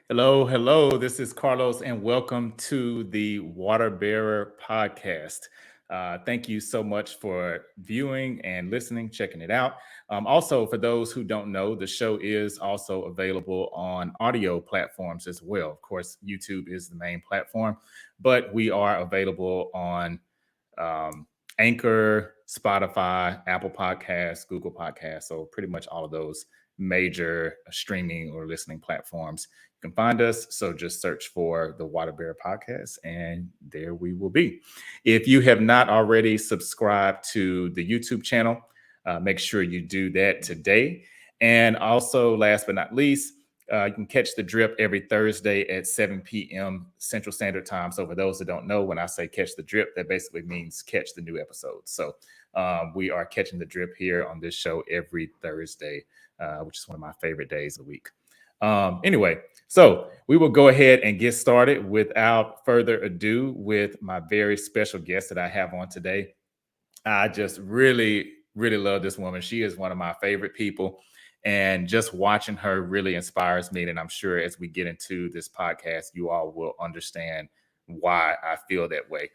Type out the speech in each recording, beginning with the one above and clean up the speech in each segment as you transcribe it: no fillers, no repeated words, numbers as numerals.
Hello, hello. This is Carlos, and welcome to the Water Bearer podcast. Thank you so much for viewing and listening, checking it out. Also, for those who don't know, the show is also available on audio platforms as well. Of course, YouTube is the main platform, but we are available on um, Anchor, Spotify, Apple Podcasts, Google Podcasts. So, pretty much all of those major streaming or listening platforms. You can find us. So, just search for the Water Bear Podcast, and there we will be. If you have not already subscribed to the YouTube channel, make sure you do that today. And also, last but not least, you can catch the drip every Thursday at 7 p.m. Central Standard Time. So, for those that don't know, when I say catch the drip, that basically means catch the new episodes. So, we are catching the drip here on this show every Thursday, which is one of my favorite days of the week. Anyway, so we will go ahead and get started without further ado with my very special guest that I have on today. I just really, really love this woman. She is one of my favorite people. And just watching her really inspires me. And I'm sure as we get into this podcast, you all will understand why I feel that way.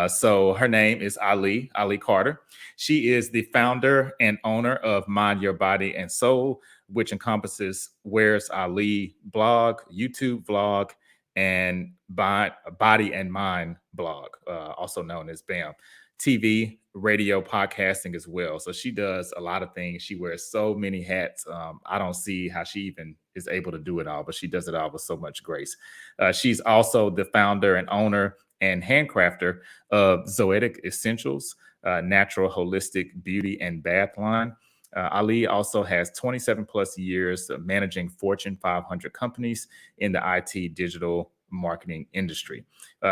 So her name is Ali Carter. She is the founder and owner of Mind Your Body and Soul, which encompasses Where's Ali blog, YouTube vlog, and Body and Mind blog, also known as BAM. TV, radio, podcasting as well. So she does a lot of things. She wears so many hats. I don't see how she even is able to do it all, but she does it all with so much grace. She's also the founder and owner and handcrafter of Zoetic Essentials, natural holistic beauty and bath line. Ali also has 27 plus years of managing Fortune 500 companies in the IT digital marketing industry.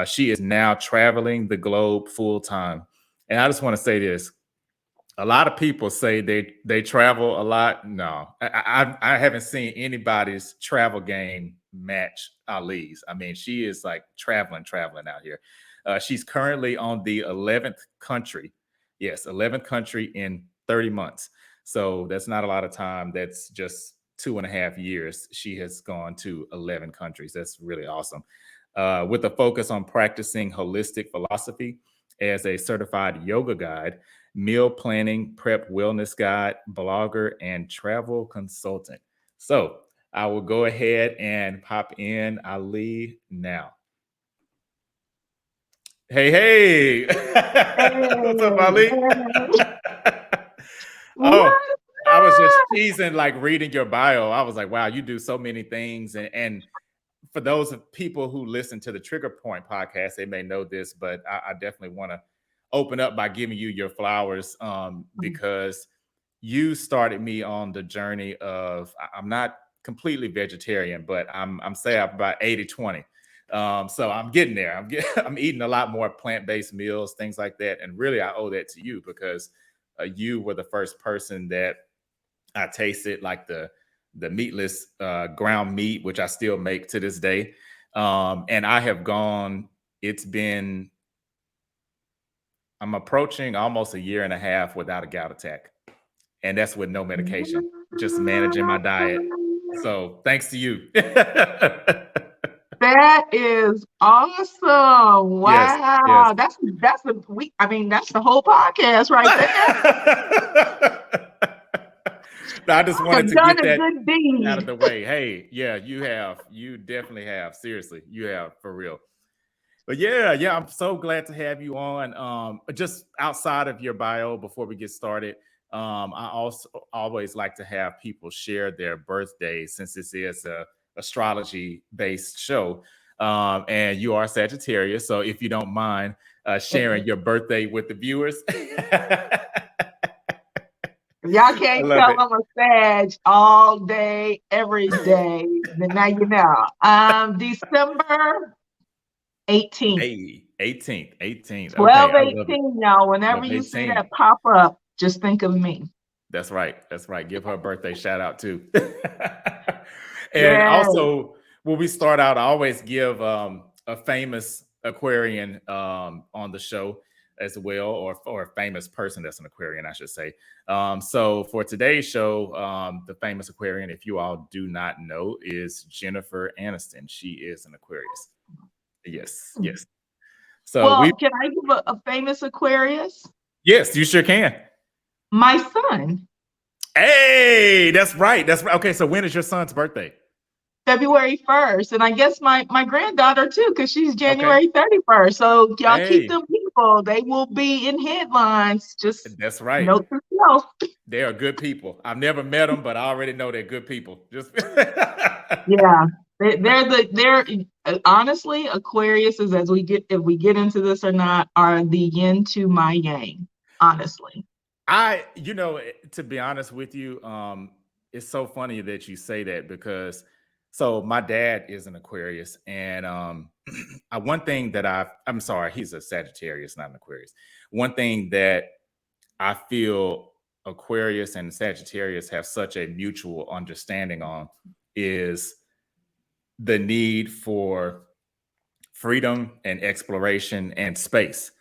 She is now traveling the globe full time. And I just want to say this. A lot of people say they travel a lot. No, I haven't seen anybody's travel game match Ali's. I mean, she is like traveling out here. She's currently on the 11th country. Yes, 11th country in 30 months. So that's not a lot of time. That's just 2.5 years. She has gone to 11 countries. That's really awesome. With a focus on practicing holistic philosophy as a certified yoga guide, meal planning, prep wellness guide, blogger, and travel consultant. So I will go ahead and pop in Ali now. Hey, hey. What's up, Ali? Oh, What? I was just teasing, like reading your bio. I was like, wow, you do so many things. And for those of people who listen to the Trigger Point podcast, they may know this, but I definitely want to open up by giving you your flowers because you started me on the journey of I'm not completely vegetarian, but I'm say I'm about 80-20. So I'm getting there. I'm eating a lot more plant-based meals, things like that. And really I owe that to you because you were the first person that I tasted, like the meatless ground meat, which I still make to this day. And I have gone, it's been, I'm approaching almost a year and a half without a gout attack. And that's with no medication, just managing my diet. So thanks to you. That is awesome. Yes, yes. Wow. That's the we I mean that's the whole podcast right there. I just I wanted have to done get a that good out of deed. the way. Hey, yeah, you have. You definitely have. Seriously, you have for real. But yeah, I'm so glad to have you on. Just outside of your bio, before we get started, I also always like to have people share their birthdays since this is a astrology based show. And you are Sagittarius, so if you don't mind sharing your birthday with the viewers, I Y'all can't love tell it. I'm a Sag all day, every day. Then now you know. December 18th. Hey, 18th. Okay, Twelve I love it. eighteen, y'all. Whenever Love you see 18. that pop up, just think of me. That's right. That's right. Give her a birthday shout out too. And Yes. also, when we start out, I always give a famous Aquarian on the show. as well, or a famous person that's an Aquarian, I should say. So for today's show, the famous Aquarian, if you all do not know, is Jennifer Aniston. She is an Aquarius. Yes, yes. So we, Well, can I give a famous Aquarius? yes, you sure can. My son, Hey, that's right. That's right. Okay, so when is your son's birthday? February 1st. And I guess my granddaughter too, because she's Okay. January 31st. So y'all keep Hey, them people. They will be in headlines. Just that's right. note to self. They are good people. I've never met them, but I already know they're good people. Just Yeah. They're honestly, Aquarius is, as we get, if we get into this or not, are the yin to my yang, honestly. to be honest with you, it's so funny that you say that because so my dad is an Aquarius, and one thing that I'm sorry, he's a Sagittarius, not an Aquarius. One thing that I feel Aquarius and Sagittarius have such a mutual understanding on is the need for freedom and exploration and space.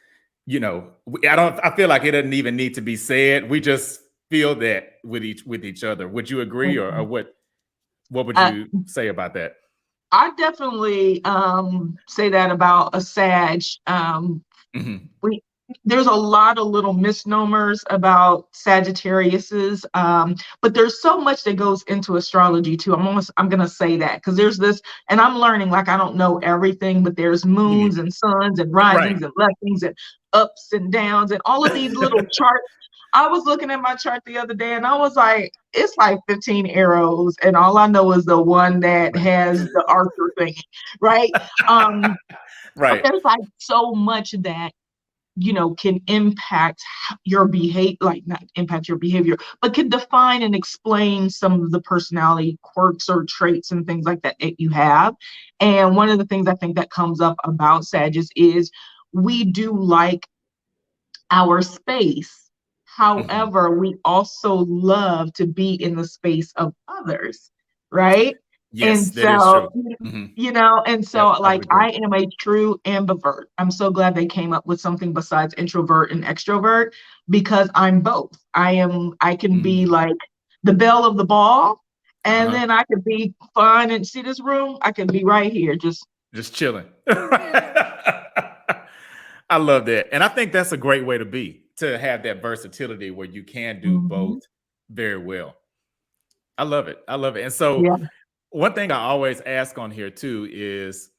I feel like it doesn't even need to be said. We just feel that with each other. Would you agree, or what would Uh, you say about that? I definitely say that about a Sag. Mhm. We There's a lot of little misnomers about Sagittariuses, but there's so much that goes into astrology too. I'm gonna say that because there's this, and I'm learning, like, I don't know everything, but there's Me moons neither. and suns and Right. risings and lessings and ups and downs and all of these little charts. I was looking at my chart the other day and I was like, it's like 15 arrows, and all I know is the one that Right. has the Arthur thing, right? Um, but Right. there's like so much that can impact your behavior, like not impact your behavior, but can define and explain some of the personality quirks or traits and things like that you have. And one of the things I think that comes up about Sagittarius is we do like our space. Mhm. However, we also love to be in the space of others, right? And Yes, that is so, true. Mhm. and so Yep, I would like agree. I am a true ambivert. I'm so glad they came up with something besides introvert and extrovert because I'm both. I can be Mm. like the belle of the ball, and Uh-huh. then I can be fun and see this room. I can be right here, just Just chilling. I love that. And I think that's a great way to have that versatility where you can do both mhm, very well. I love it. I love it. And so yeah. one thing I always ask on here too is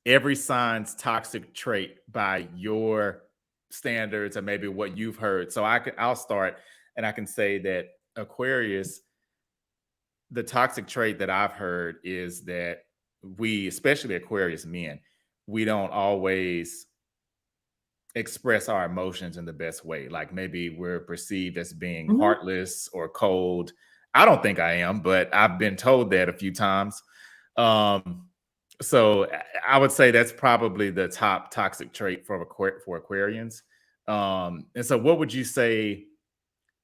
every sign's toxic trait by your standards or maybe what you've heard. So I'll start and I can say that Aquarius, the toxic trait that I've heard is that we, especially Aquarius men, we don't always express our emotions in the best way. Like maybe we're perceived as being Mhm. heartless or cold. I don't think I am, but I've been told that a few times. Um, so I would say that's probably the top toxic trait for Aquarians. And so, what would you say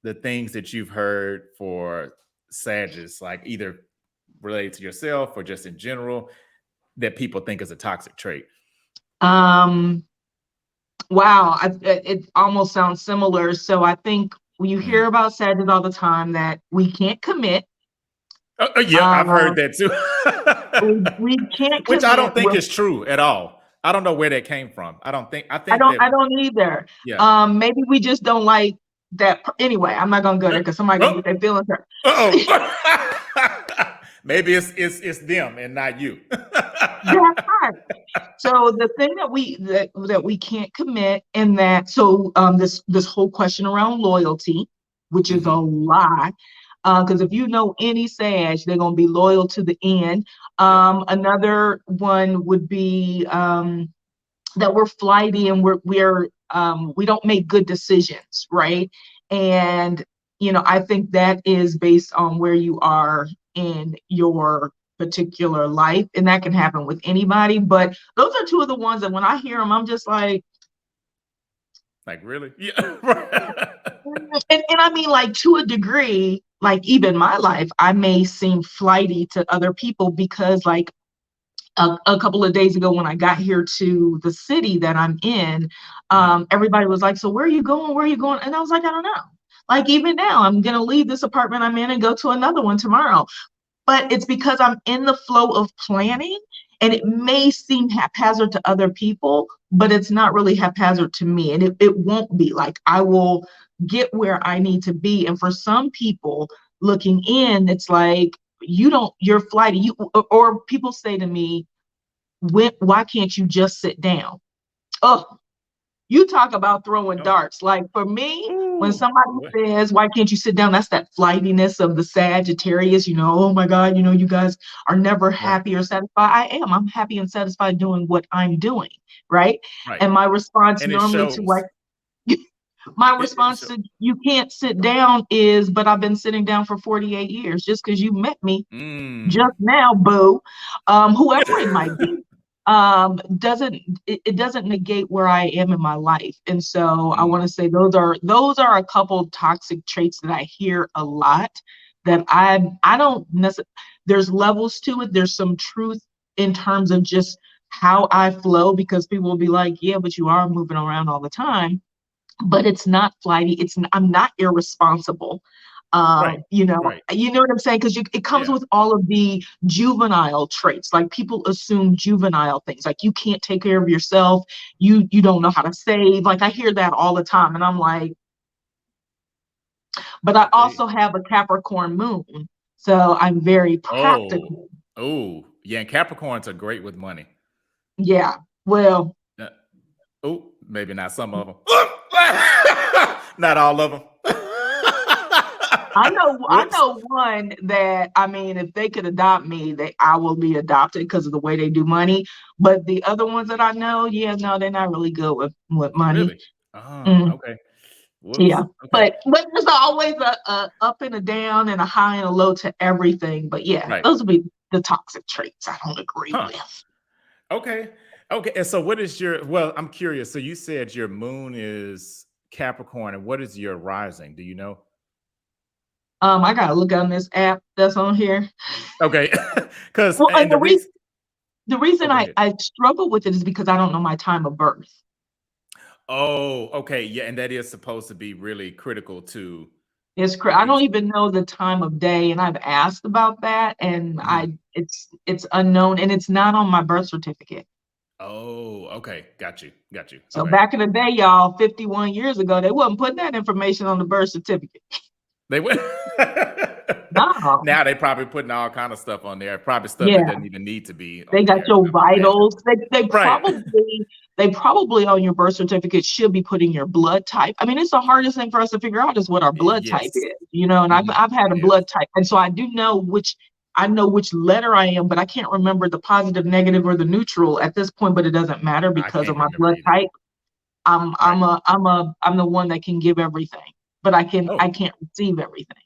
the things that you've heard for Sagittarius, like either related to yourself or just in general, that people think is a toxic trait? Um, Wow, it almost sounds similar. So I think you Mm. hear about Sagittarius all the time that we can't commit. Yeah, I've Uh, heard that too. we can't Which I commit. don't think is true at all. I don't know where that came from. I I think don't. that I don't either. yeah. Maybe we just don't like that. Anyway, I'm not gonna go there because somebody gonna Oh, get their feelings hurt. uh-oh. Maybe it's them and not you. That's right. So the thing that we can't commit, and that so this whole question around loyalty, which is a Mhm. lie, because if you know any Sag, they're gonna be loyal to the end. Yep. Another one would be that we're flighty and we don't make good decisions, right? And I think that is based on where you are in your particular life, and that can happen with anybody. But those are two of the ones that when I hear them, I'm just like, Like really? Yeah. and I mean, like, to a degree, like even my life, I may seem flighty to other people because, like, a couple of days ago when I got here to the city that I'm in, everybody was like, so where are you going? Where are you going? And I was like, I don't know. Like even now, I'm going to leave this apartment I'm in and go to another one tomorrow. But it's because I'm in the flow of planning, and it may seem haphazard to other people, but it's not really haphazard to me. And it won't be. Like I will get where I need to be. And for some people looking in, it's like, you're flighty. Or people say to me, why can't you just sit down? Oh, you talk about throwing Oh. darts. Like for me, when Ooh. somebody says, why can't you sit down? That's that flightiness of the Sagittarius, oh my God, you guys are never Right. happy or satisfied. I am. I'm happy and satisfied doing what I'm doing. Right. Right. And my response And it normally to shows. like, my It response shows. to you can't sit down is, but I've been sitting down for 48 years. Just because you met me just now, boo, whoever it might be, it doesn't negate where I am in my life. And so I want to say those are a couple toxic traits that I hear a lot, that I don't necessarily, there's levels to it. There's some truth in terms of just how I flow, because people will be like, yeah, but you are moving around all the time. But it's not flighty. I'm not irresponsible. Right. Right. You know what I'm saying? Because it comes Yeah. with all of the juvenile traits. Like people assume juvenile things, like you can't take care of yourself, you don't know how to save. Like I hear that all the time, and I'm like, but I I feel you. also have a Capricorn moon, so I'm very Oh. practical. Oh. Yeah. And Capricorns are great with money. Yeah. Well, Uh, oh, maybe not some of them. Not all of them. I know, I Whoops. know one that, I mean, if they could adopt me, I will be adopted because of the way they do money. But the other ones that I know, yeah, no, they're not really good with money. Really? Oh, Mm, okay. yeah, Whoops. Okay. but there's always a up and a down and a high and a low to everything. But yeah, Right. those would be the toxic traits I don't agree Huh. with. Okay. Okay. And so what is your, well, I'm curious. So you said your moon is Capricorn, and what is your rising? Do you know? I gotta look on this app that's on here. Okay. Because, Well, and and the reason, the oh, reason go ahead. I struggle with it is because I don't know my time of birth. Oh, okay. Yeah. And that is supposed to be really critical to, I don't ex- even know the time of day, and I've asked about that, and Mhm. it's unknown, and it's not on my birth certificate. Oh, okay. Got you. Got you. So Okay. back in the day, y'all, 51 years ago, they wasn't putting that information on the birth certificate. They went. No, Now they probably putting all kind of stuff on there. Probably stuff that yeah, doesn't even need to be they on got there, your I would imagine. vitals. Right. They probably on your birth certificate should be putting your blood type. I mean, it's the hardest thing for us to figure out is what our blood type Yes. is, and Mhm. I've had a It is. blood type, and so I know which letter I am, but I can't remember the positive, negative, or the neutral at this point. But it doesn't matter I because of can't my remember blood either. type. Right. I'm the one that can give everything, but I Oh. can't receive everything.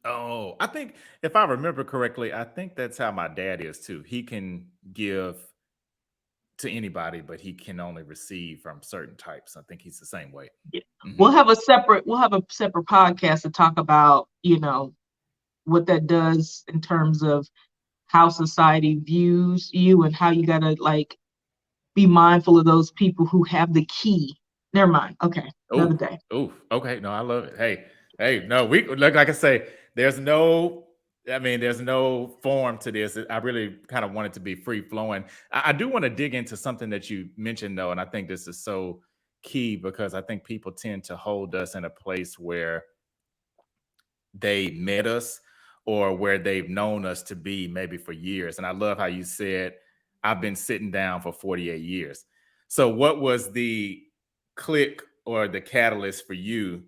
Oh, I think if I remember correctly, I think that's how my dad is too. He can give to anybody, but he can only receive from certain types. I think he's the same way. Yeah. Hmm. We'll have a separate podcast to talk about, what that does in terms of how society views you and how you gotta like be mindful of those people who have the key. Never mind. Okay, another Oh, day. oh, okay. No, I love it. Hey, hey, no, we like I say, there's no, I mean, there's no form to this. I really kind of want it to be free flowing. I do want to dig into something that you mentioned though, and I think this is so key because I think people tend to hold us in a place where they met us or where they've known us to be maybe for years. And I love how you said, I've been sitting down for 48 years. So, what was the click or the catalyst for you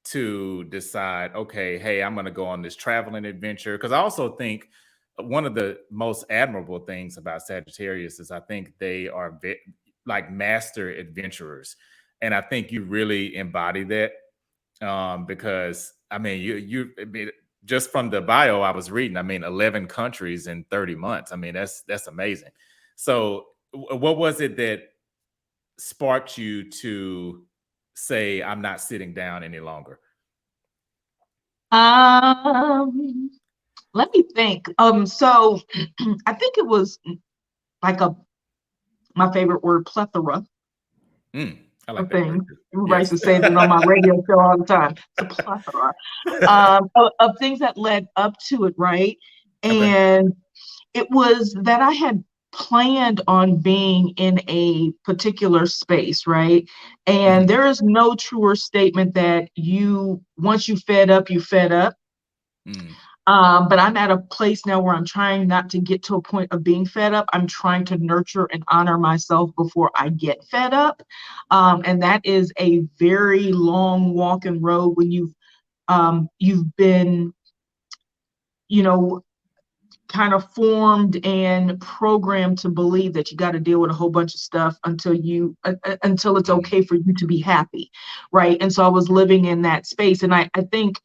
to decide, okay, hey, I'm going to go on this traveling adventure? Because I also think one of the most admirable things about Sagittarius is I think they are like master adventurers. And I think you really embody that because I mean, I mean, just from the bio I was reading, I mean, 11 countries in 30 months. I mean, that's amazing. So, what was it that sparked you to say, I'm not sitting down any longer? Um, Let me think. So I think it was. like a, my favorite word, plethora I like of that word things. too. Everybody used Yes. to say that on my radio show all the time. It's a plethora of things that led up to it, right? Okay. And it was that I had planned on being in a particular space, right? And Mhm. there is no truer statement that you, once you fed up, you fed up. Mm. But I'm at a place now where I'm trying not to get to a point of being fed up. I'm trying to nurture and honor myself before I get fed up. And that is a very long walk and road when you've been, you know, kind of formed and programmed to believe that you got to deal with a whole bunch of stuff until it's Mm. okay for you to be happy, right? And so I was living in that space, and I think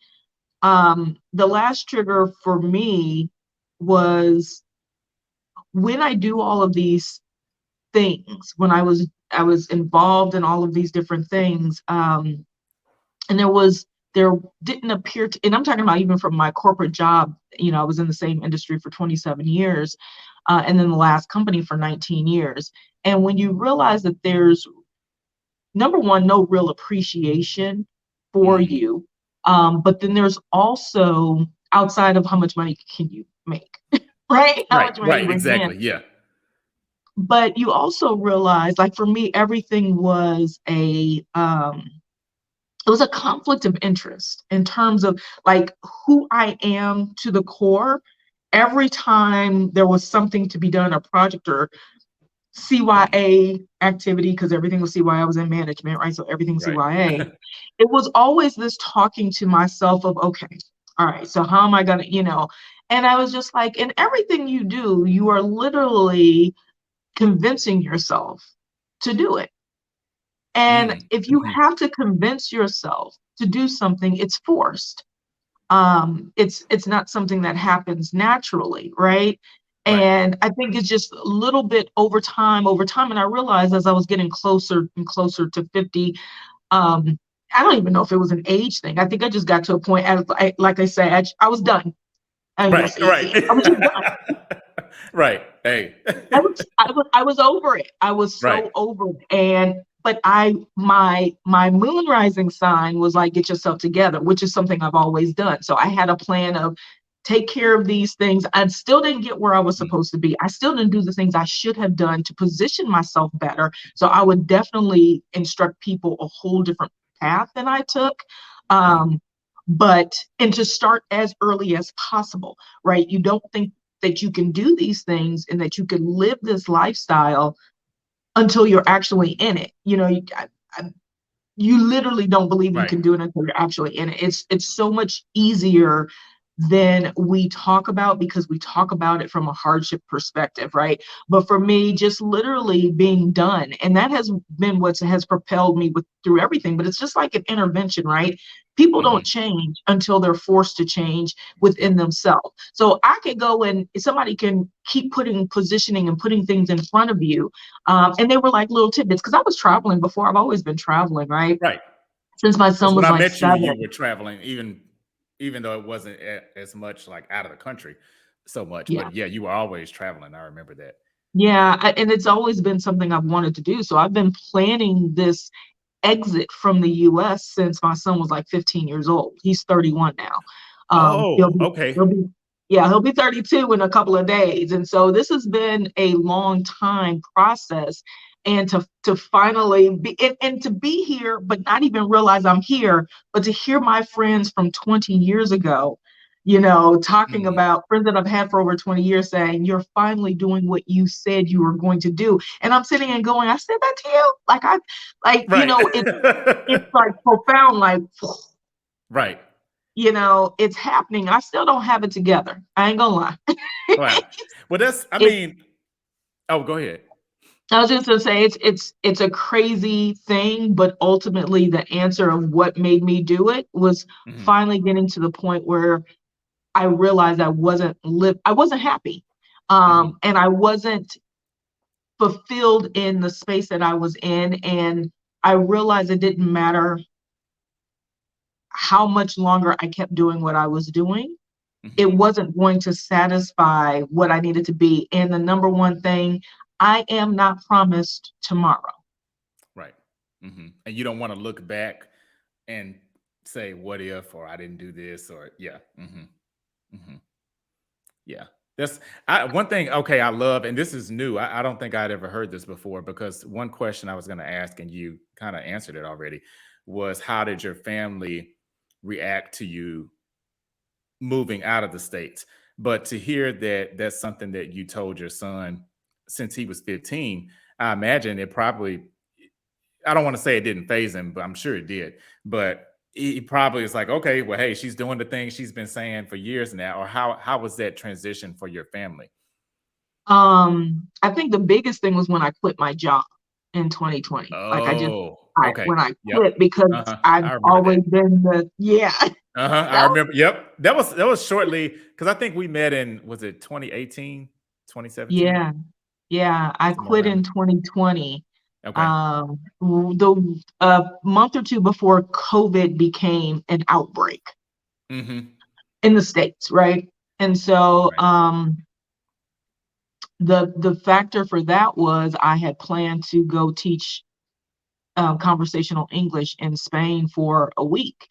the last trigger for me was when I do all of these things, when I was involved in all of these different things, and there didn't appear to, and I'm talking about even from my corporate job, I was in the same industry for 27 years, and then the last company for 19 years. And when you realize that there's, number one, no real appreciation for Mm. you, but then there's also, outside of how much money can you make, right? How Right. much money you Right. bring in. Exactly. Yeah. But you also realize, like for me, everything was it was a conflict of interest in terms of like who I am to the core. Every time there was something to be done, a project or Mm. CYA activity, because everything was CYA, I was in management, right? So everything Right. CYA. It was always this talking to myself of, okay, all right, so how am I gonna, and I was just like, in everything you do, you are literally convincing yourself to do it. And Mm. if you Mhm. have to convince yourself to do something, it's forced. It's not something that happens naturally, right? Right. And I think it's just a little bit over time. And I realized as I was getting closer and closer to 50, I don't even know if it was an age thing. I think I just got to a point, like I said, I was done. I ain't gonna Right. say it Right. again. I was just done. Right. Hey. I was over it. I was Right. so over it. And but my moon rising sign was like, get yourself together, which is something I've always done. So I had a plan of take care of these things. I still didn't get where I was Mm. supposed to be. I still didn't do the things I should have done to position myself better. So I would definitely instruct people a whole different path than I took. Mhm. Um, and to start as early as possible, right? You don't think that you can do these things and that you can live this lifestyle until you're actually in it. You literally don't believe you Right. can do it until you're actually in it. It's so much easier than we talk about because we talk about it from a hardship perspective, right? But for me, just literally being done, and that has been what has propelled me through everything. But it's just like an intervention, right? People don't Mhm. change until they're forced to change within Yep. themselves. So I could go and somebody can keep positioning and putting things in front of you, and they were like little tidbits because I was traveling before. I've always been traveling, right? Right. Since my Because son when was I like met you, 7. you were traveling, even though it wasn't as much like out of the country so much. Yeah. But yeah, you were always traveling. I remember that. Yeah. And it's always been something I've wanted to do. So I've been planning this exit from the US since my son was like 15 years old. He's 31 now. Um, he'll Oh, be, okay. he'll be, yeah, he'll be 32 in a couple of days. And so this has been a long time process. And to finally be and to be here, but not even realize I'm here, but to hear my friends from 20 years ago, talking Mhm. about friends that I've had for over 20 years saying, you're finally doing what you said you were going to do. And I'm sitting and going, I said that to you? Right. It's like profound, like, Right. it's happening. I still don't have it together. I ain't gonna lie. Wow. Well, I It, mean, oh, go ahead. I was just gonna say it's a crazy thing, but ultimately the answer of what made me do it was Mhm. finally getting to the point where I realized I wasn't happy. Mhm. And I wasn't fulfilled in the space that I was in. And I realized it didn't matter how much longer I kept doing what I was doing. It Mhm. wasn't going to satisfy what I needed to be. And the number one thing, I am not promised tomorrow. Right. And you don't want to look back and say, what if, or I didn't do this, or yeah. Hmm. Yeah. That's one thing. Okay. I love, and this is new. I don't think I'd ever heard this before, because one question I was going to ask, and you kind of answered it already, was how did your family react to you moving out of the States? But to hear that that's something that you told your son since he was 15, I imagine it probably, I don't want to say it didn't phase him, but I'm sure it did. But he probably is like, okay, well, hey, she's doing the thing she's been saying for years now. Or how was that transition for your family? I think the biggest thing was when I quit my job in 2020. Like Oh, okay. when I Yep. quit, because Uh-huh. I've I remember that. always been yeah, Uh-huh. I that was, remember. Yep. That was shortly, because I think we met in, was it 2018, 2017, yeah, yeah. I somewhere quit around in 2020. there. Okay. The month or two before COVID became an outbreak Mm-hmm. in the States, right? And so Right. the factor for that was I had planned to go teach conversational English in Spain for a week.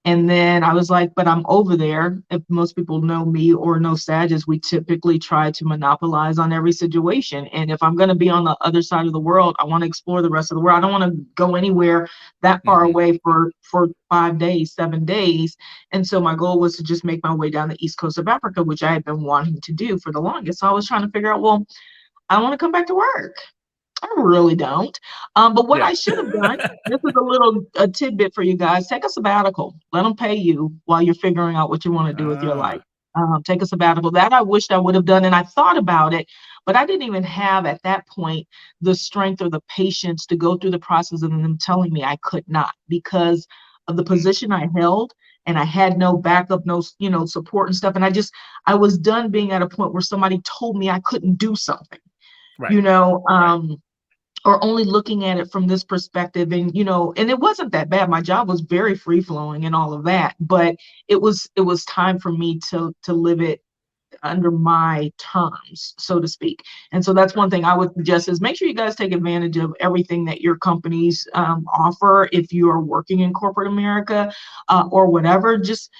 And then I was like, but I'm over there. If most people know me or know Sages, we typically try to monopolize on every situation. And if I'm going to be on the other side of the world, I want to explore the rest of the world. I don't want to go anywhere that far Mm-hmm. away for 5 days, 7 days. And so my goal was to just make my way down the east coast of Africa, which I had been wanting to do for the longest. So I was trying to figure out, well, I want to come back to work. I really don't. But what Yeah. I should have done, this is a tidbit for you guys. Take a sabbatical. Let them pay you while you're figuring out what you want to do with your life. Ah. Take a sabbatical. That I wished I would have done, and I thought about it, but I didn't even have at that point the strength or the patience to go through the process of them telling me I could not, because of the Mm. position I held, and I had no backup, no support and stuff. And I was done being at a point where somebody told me I couldn't do something. Right. You know, Right. or only looking at it from this perspective. And and it wasn't that bad. My job was very free flowing and all of that, but it was time for me to live it under my terms, so to speak. And so that's one thing I would suggest, is make sure you guys take advantage of everything that your companies offer. If you are working in corporate America, or whatever, just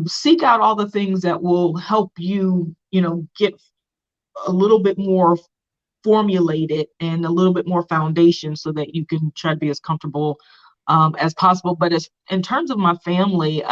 seek out all the things that will help you get a little bit more formulated and a little bit more foundation, so that you can try to be as comfortable as possible. But as in terms of my family,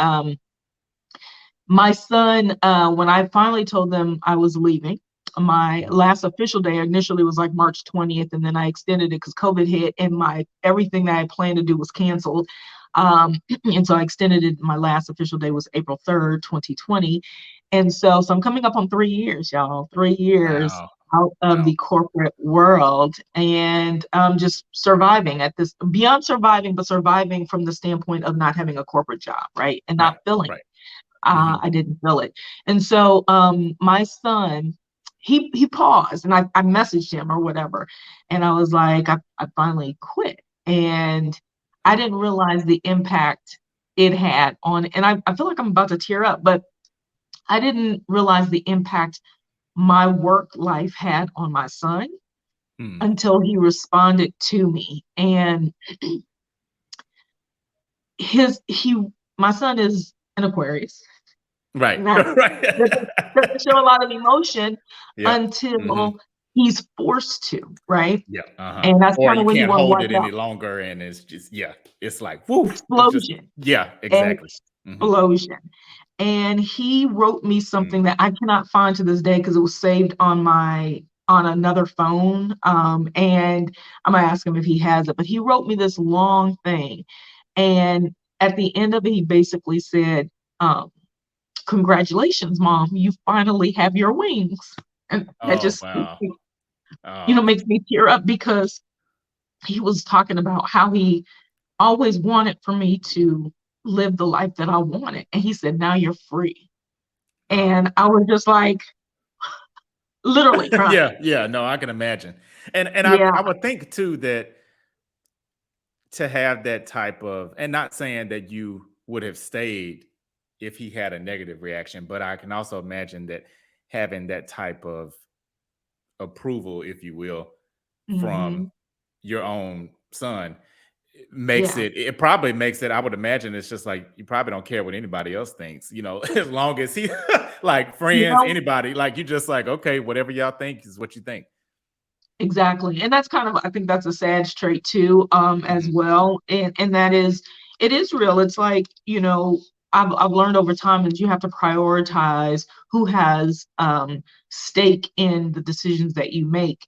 my son, when I finally told them I was leaving, my Mhm. last official day initially was like March 20th, and then I extended it because COVID hit and my everything that I planned to do was canceled. And so I extended it. My last official day was April 3rd, 2020. And so I'm coming up on 3 years, y'all, 3 years Wow. out of Wow. the corporate world, and just surviving at this, beyond surviving, but surviving from the standpoint of not having a corporate job, right? And Right. not filling. Right. Hmm. I didn't feel it. And so my son, he paused, and I messaged him or whatever. And I was like, I finally quit. And I Mm. didn't realize the impact it had on, and I feel like I'm about to tear up, but I didn't realize the impact my work life had on my son Mm. until he responded to me. And his he my son is an Aquarius. Right. Not Right. doesn't show a lot of emotion Yep. Hmm. until he's forced to, right? Yeah. Uh-huh. And that's Or kind of you when you can't want to hold watch it out. any longer, and it's just, yeah, it's like, woo. It's just, Explosion. yeah, exactly. Hmm. Explosion. And he wrote me something Mm. that I cannot find to this day because it was saved on another phone. And I'm gonna ask him if he has it, but he wrote me this long thing. And at the end of it, he basically said, um, congratulations, mom, you finally have your wings. And that Oh, just wow. Oh, makes me tear up, because he was talking about how he always wanted for me to live the life that I wanted. And he said, now you're free. oh. And I was just like literally crying. Yeah, yeah. No, I can imagine. And Yeah. I would think too that to have that type of, and not saying that you would have stayed if he had a negative reaction, but I can also imagine that having that type of approval, if you will, from Hmm. your own son, Yeah. it probably makes it, I would imagine it's just like you probably don't care what anybody else thinks, as long as he like You friends, know, anybody, like you just like, okay, whatever y'all think is what you think. exactly. And that's kind of, I think that's a sad trait too, as Hmm. well. And that is, it is real. It's like, I've learned over time that you have to prioritize who has stake in the decisions that you make.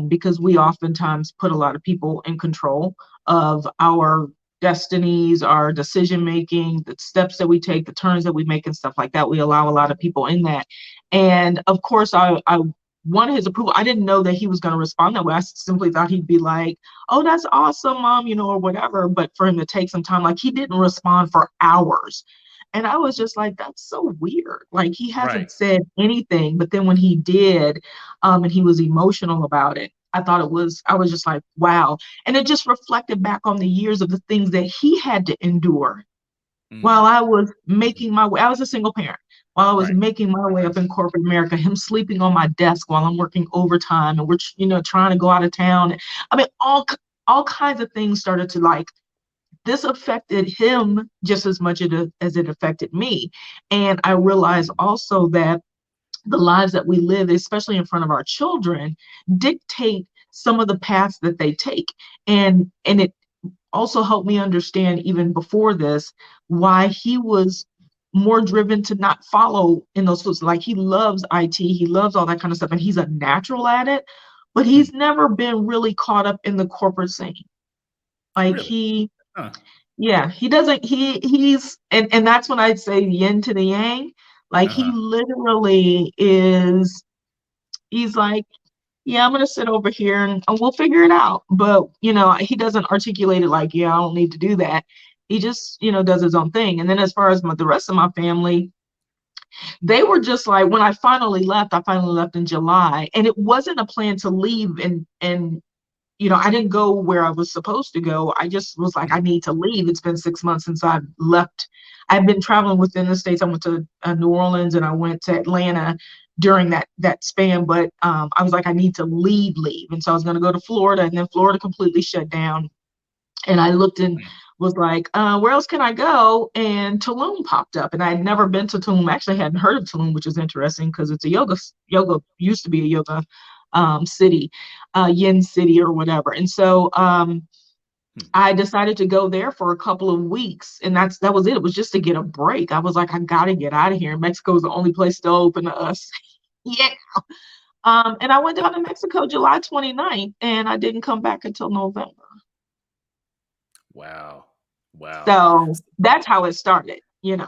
Because we oftentimes put a lot of people in control of our destinies, our decision making, the steps that we take, the turns that we make, and stuff like that. We allow a lot of people in that. And of course, I wanted his approval. I didn't know that he was going to respond that way. I simply thought he'd be like, "Oh, that's awesome, mom," or whatever. But for him to take some time, like he didn't respond for hours. And I was just like, that's so weird. Like he Right. hasn't said anything. But then when he did, and he was emotional about it, I was just like, wow. And it just reflected back on the years of the things that he had to endure while Mm. I was Mhm. making my way. I was a single parent. While I was Right. making my way up in corporate America, him sleeping on my desk while I'm working overtime, and we're trying to go out of town. I mean, all kinds of things started to like this affected him just as much as it affected me. And I realized Mm. also that the lives that we live, especially in front of our children, dictate some of the paths that they take. And it also helped me understand even before this why he was more driven to not follow in those footsteps. Like he loves IT, he loves all that kind of stuff, and he's a natural at it, but Mm. he's never been really caught up in the corporate scene. Like Really? Huh. yeah, he doesn't, and that's when I'd say yin to the yang. Like he Uh-huh. literally is, he's like, yeah, I'm gonna sit over here and we'll figure it out. But he doesn't articulate it like, yeah, I don't need to do that. He just, does his own thing. And then as far as the rest of my family, they were just like, when I finally left in July, and it wasn't a plan to leave and I didn't go where I was supposed to go. I just was like, I Mm. need to leave. It's been 6 months since I've left. I've been traveling within the states. I went to New Orleans and I went to Atlanta during that span. But I was like, I need to leave. And so I was going to go to Florida, and then Florida completely shut down. And I looked and Mm. was like, where else can I go? And Tulum popped up, and I had never been to Tulum. Actually, I hadn't heard of Tulum, which is interesting because it's a yoga used to be a yoga city, yin city or whatever. And so Mm. I decided to go there for a couple of weeks, and that was it. It was just to get a break. I was like, I gotta get out of here. Mexico is the only place still open to us. Yeah. And I went down to Mexico July 29th, and I didn't come back until November. Wow. Wow. So that's how it started. And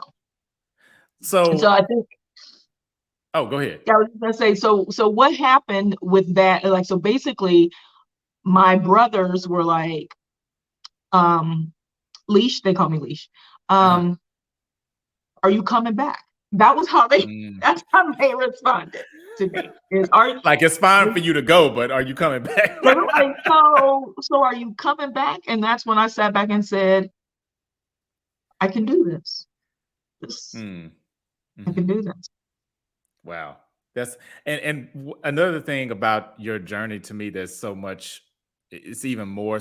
so So, I think oh, go ahead. I was gonna say, so what happened with that? Like, so basically, my brothers were like, um, Leash, they call me Leash. Uh-huh. Um, are you coming back? That was how they Mm. that's how they responded to me. Is are Like it's fine for you to go, but are you coming back? they were like, so are you coming back? And that's when I sat back and said, I can do this. This Mm. I can Mhm. do this. Wow. That's another thing about your journey to me that's so much, it's even more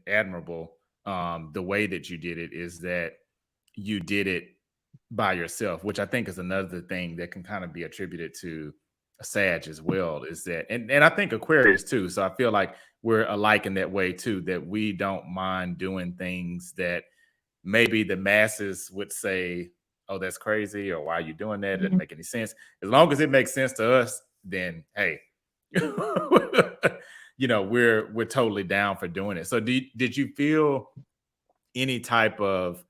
admirable, the way that you did it is that you did it by yourself, which I think is another thing that can kind of be attributed to a Sag as well, is that, and I think Aquarius too. So I feel like we're alike in that way too, that we don't mind doing things that maybe the masses would say, "Oh, that's crazy," or "Why are you doing that? It doesn't Mhm. make any sense." As long as it makes sense to us, then hey, we're totally down for doing it. So, did you feel any type of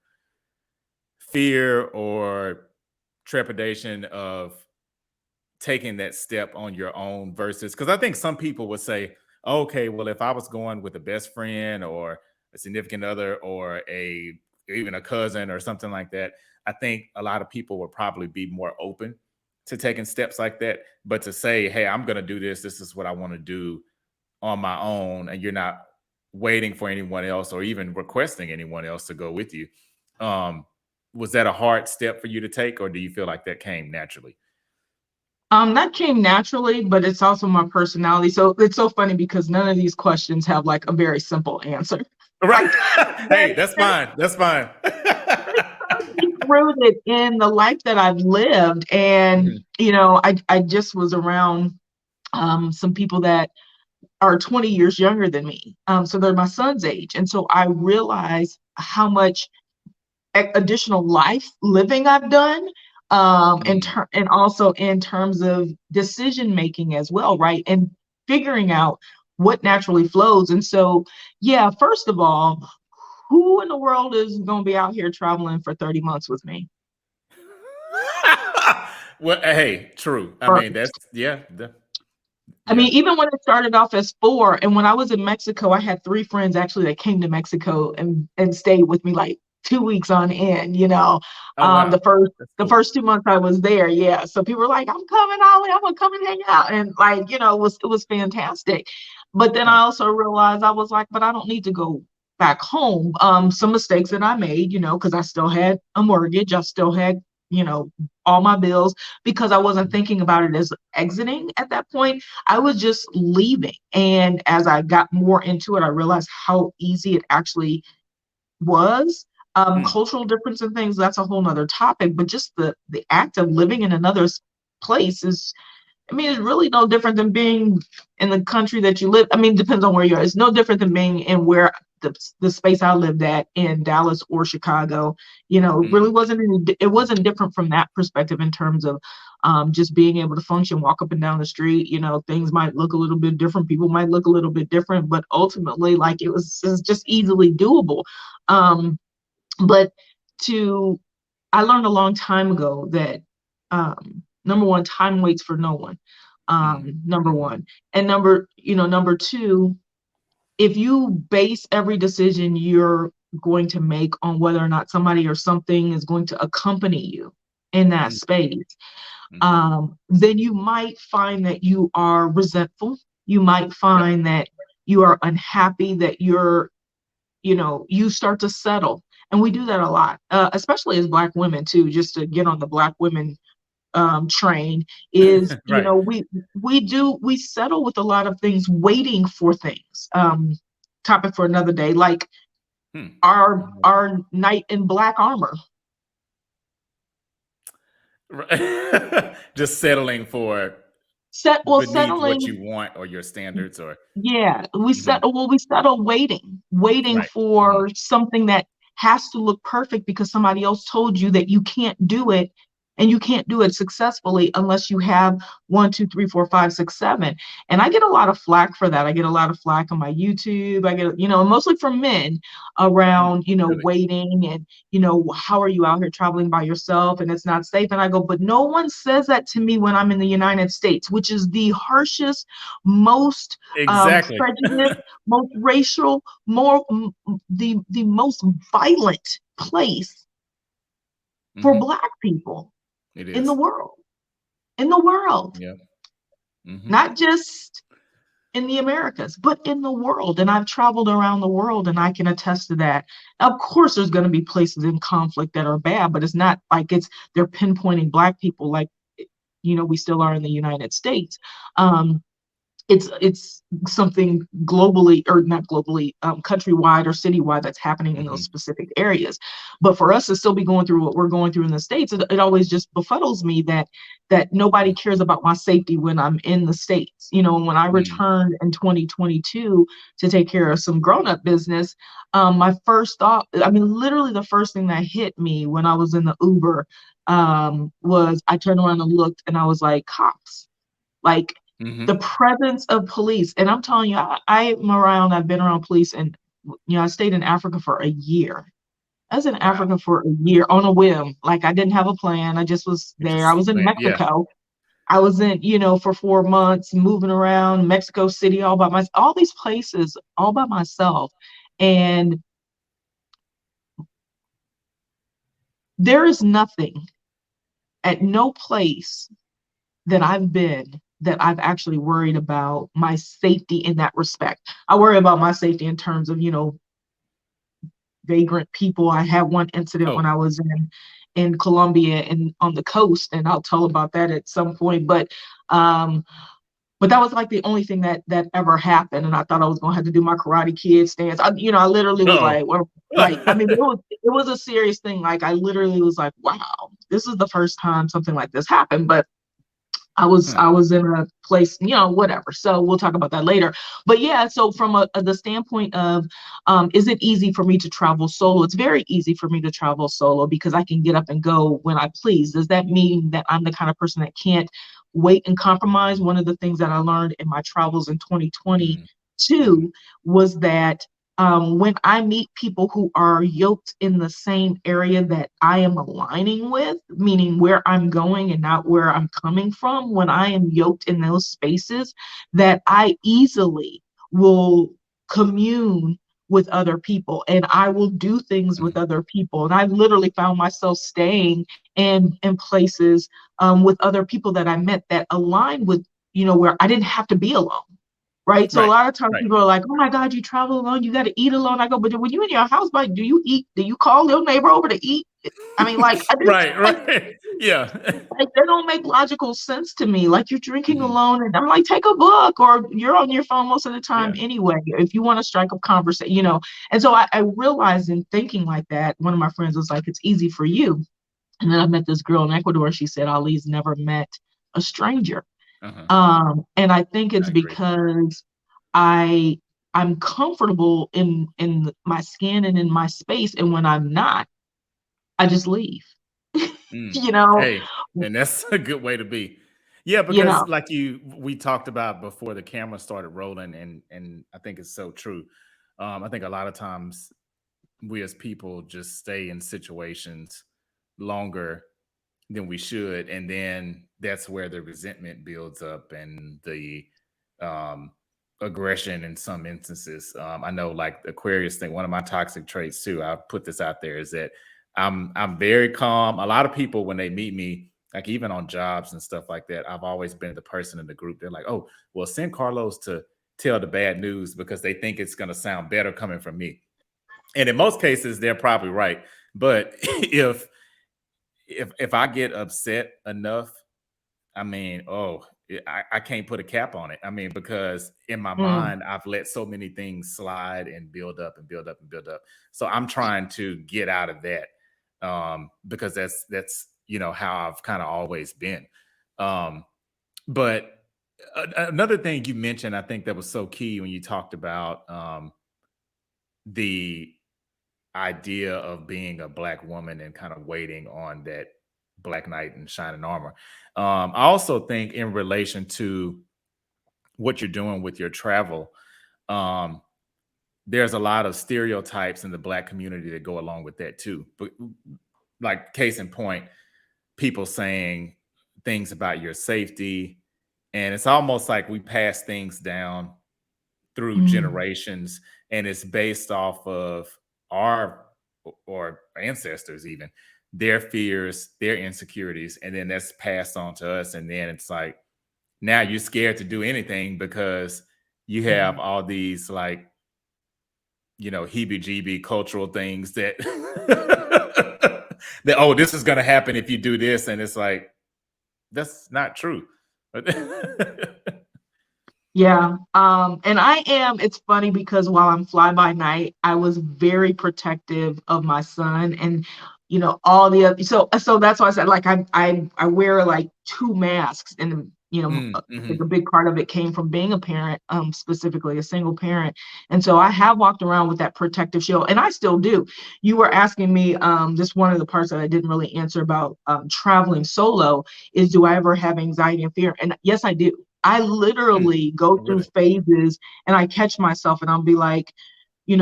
fear or trepidation of taking that step on your own versus, because I think some people would say, okay, well, if I was going with a best friend or a significant other or a even a cousin or something like that, I think a lot of people would probably be more open to taking steps like that. But to say, hey, I'm going to do this, this is what I want to do on my own, and you're not waiting for anyone else or even requesting anyone else to go with you. Um, was that a hard step for you to take, or do you feel like that came naturally? That came naturally, but it's also my personality. So it's so funny because none of these questions have like a very simple answer. Right. Like Hey, they're, that's they're fine. That's fine. deep rooted in the life that I've lived. And, Mhm. I just was around some people that are 20 years younger than me. So they're my son's age. And so I realize how much additional life living I've done. Mm. And also in terms of decision making as well, right? And figuring out what naturally flows. And so, yeah, first of all, who in the world is going to be out here traveling for 30 months with me? Well, hey, true. I mean, that's yeah, I mean, yeah. even when it started off as four, and when I was in Mexico, I had three friends actually that came to Mexico and stayed with me like 2 weeks on end. Oh The wow, first that's the cool. first 2 months I was there, yeah. So people were like, "I'm coming, Ollie. I'm gonna come and hang out," and like, it was fantastic. But then I Huh. also realized I was like, "But I don't need to go back home." Some mistakes that I made, because I still had a mortgage, I still had, you know, all my bills because I wasn't Mhm. thinking about it as exiting at that point. I was just leaving. And as I got more into it, I realized how easy it actually was. Mm. Cultural difference and things, that's a whole nother topic. But just the act of living in another place is, I mean, it's really no different than being in the country that you live. I mean, it depends on where you are. It's no different than being in where the space I lived at in Dallas or Chicago. It really Mm. wasn't different from that perspective in terms of just being able to function, walk up and down the street. Things might look a little bit different. People might look a little bit different, but ultimately, like it's just easily doable. Um, but to I learned a long time ago that number one, time waits for no one. Mm. Number Mhm. one. And number two, if you base every decision you're going to make on whether or not somebody or something is going to accompany you in that Mm. space, Mhm. then you might find that you are resentful. You might Yep. find that you are unhappy, that you start to settle. And we do that a lot, especially as Black women too, just to get on the Black women train, is, Right. we settle with a lot of things, waiting for things. Topic for another day, like Hmm. our knight in black armor. Right. Just settling for beneath what Settling. you want or your standards or Yeah, we Mhm. settle. Well, we settle waiting Right. Mhm. for something that has to look perfect because somebody else told you that you can't do it, and you can't do it successfully unless you have one, two, three, four, five, six, seven. And I get a lot of flack for that. I get a lot of flack on my YouTube. I get, mostly from men Mm. around, Really? waiting and, how are you out here traveling by yourself and it's not safe? And I go, but no one says that to me when I'm in the United States, which is the harshest, most Exactly. prejudiced, most racial, the most violent place for Mhm. Black people It in the is. world. In the world, Yeah. Mhm. not just in the Americas, but in the world. And I've traveled around the world and I can attest to that. Of course, there's going to be places in conflict that are bad, but it's not like they're pinpointing Black people like, we still are in the United States. It's something globally, or not globally, countrywide or citywide, that's happening in those Mhm. specific areas. But for us to still be going through what we're going through in the States, it always just befuddles me that nobody cares about my safety when I'm in the States. When I Mm. returned in 2022 to take care of some grown-up business, my first thought, I mean, literally the first thing that hit me when I was in the Uber, was I turned around and looked and I was like, cops. Like, the Mhm. presence of police. And I'm telling you, I've been around police, and I stayed in Africa for a year. I was in Wow. Africa for a year on a whim. Like, I didn't have a plan. I just was You there. I just was in went yeah. Mexico. I was in, for 4 months, moving around Mexico City all these places all by myself. And there is nothing, at no place that I've been, that I've actually worried about my safety in that respect. I worry about my safety in terms of, vagrant people. I had one incident when Oh, I was in Colombia and on the coast, and I'll tell about that at some point. Um, but that was like the only thing that ever happened, and I thought I was gonna have to do my Karate Kid stance. I literally was oh. like, well, like, I mean, it was a serious thing. Like, I literally was like, wow, this is the first time something like this happened. But I was Hmm, I was in a place, whatever. So we'll talk about that later. But yeah, so from the standpoint of, is it easy for me to travel solo? It's very easy for me to travel solo because I can get up and go when I please. Does that mean that I'm the kind of person that can't wait and compromise? One of the things that I learned in my travels in hmm, hmm, 2022 was that, when I meet people who are yoked in the same area that I am aligning with, meaning where I'm going and not where I'm coming from, when I am yoked in those spaces, that I easily will commune with other people and I will do things with hmm. other people. And I literally found myself staying in places, with other people that I met that aligned with, where I didn't have to be alone. Right. So a Right, lot of times right. people are like, oh my God, you travel alone, you got to eat alone. I go, but when you in your house, like, do you eat? Do you call your neighbor over to eat? I mean, like, I just Right, right. Yeah. like they don't make logical sense to me. Like, you're drinking Mhm. alone, and I'm like, take a book, or you're on your phone most of the time Yeah. anyway. If you want to strike up conversation. And so I realized in thinking like that, one of my friends was like, it's easy for you. And then I met this girl in Ecuador. She said, Ali's never met a stranger. Uh-huh. And I think it's I agree. because I I'm comfortable in my skin and in my space, and when I'm not, I just leave. Mm. You know, Hey, and that's a good way to be. Yeah, you because know. like we talked about before the camera started rolling, and I think it's so true. I think a lot of times we as people just stay in situations longer than we should, and then that's where the resentment builds up and the um aggression in some instances. I know, like the Aquarius thing, one of my toxic traits too, I'll put this out there, is that I'm very calm. A lot of people, when they meet me, like even on jobs and stuff like that, I've always been the person in the group. They're like, oh, well, send Carlos to tell the bad news because they think it's going to sound better coming from me. And in most cases, they're probably right. But if I get upset enough, I mean, I can't put a cap on it. I mean, because in my Mm, mind, I've let so many things slide and build up and build up and build up. So I'm trying to get out of that, because that's how I've kind of always been. Um, but another thing you mentioned, I think that was so key when you talked about the idea of being a black woman and kind of waiting on that black knight in shining armor. I also think in relation to what you're doing with your travel, um, there's a lot of stereotypes in the black community that go along with that too. But like case in point, people saying things about your safety, and it's almost like we pass things down through mm, generations, and it's based off of our or ancestors, even their fears, their insecurities, and then that's passed on to us. And then it's like now you're scared to do anything because you have mm. all these, like, heebie-jeebie cultural things that that, oh, this is going to happen if you do this, and it's like that's not true. Yeah. And it's funny because while I'm fly by night, I was very protective of my son and all the other, so that's why I said, like, I wear like two masks, and Mm, I think mhm, a big part of it came from being a parent, specifically a single parent. And so I have walked around with that protective shield, and I still do. You were asking me, just one of the parts that I didn't really answer about, traveling solo, is, do I ever have anxiety and fear? And yes, I do. I mm. literally go Oh, through really? phases, and I catch myself and I'll be like, you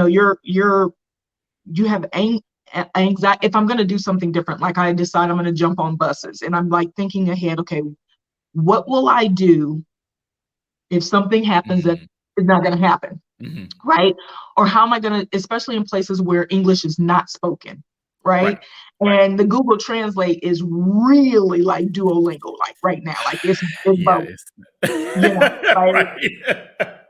have anxiety. If I'm going to do something different, like I decide I'm going to jump on buses, and I'm like thinking ahead, okay, what will I do if something happens that Mm, is not going to happen? mhm. Right? Or how am I going to, especially in places where English is not spoken, right? Right, right. And the Google Translate is really like Duolingo, like right now, like it's Yeah, both, it's you know, like right.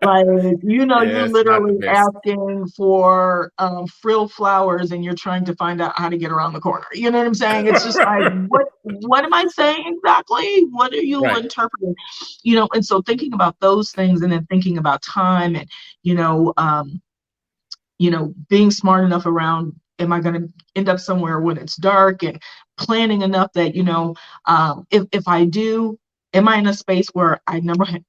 Like, you're It's not the literally best. asking for frill flowers and you're trying to find out how to get around the corner. You know what I'm saying? It's just like, what am I saying exactly? What are you Right. interpreting? And so thinking about those things and then thinking about time and, you know, um, being smart enough around, am I going to end up somewhere when it's dark, and planning enough that, if I do, am I in a space where I never, have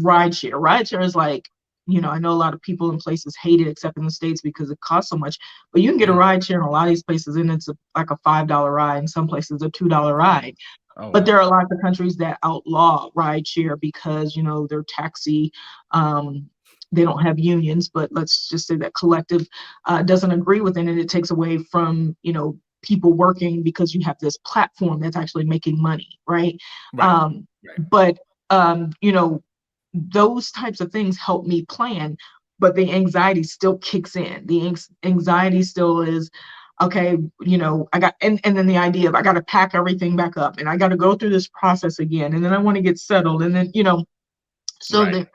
rideshare? Rideshare is like, I know a lot of people in places hate it, except in the States because it costs so much, but you can get a Mhm. rideshare in a lot of these places and it's like a $5 ride, in some places a $2 ride. Oh But wow. there are a lot of countries that outlaw rideshare because, they're taxi. They don't have unions, but let's just say that collective doesn't agree with it, and it takes away from, people working because you have this platform that's actually making money, right? Right. Um, Right. but, those types of things help me plan, but the anxiety still kicks in. The anxiety still is, okay, I got, and then the idea of I got to pack everything back up and I got to go through this process again. And then I want to get settled. And then, so Right.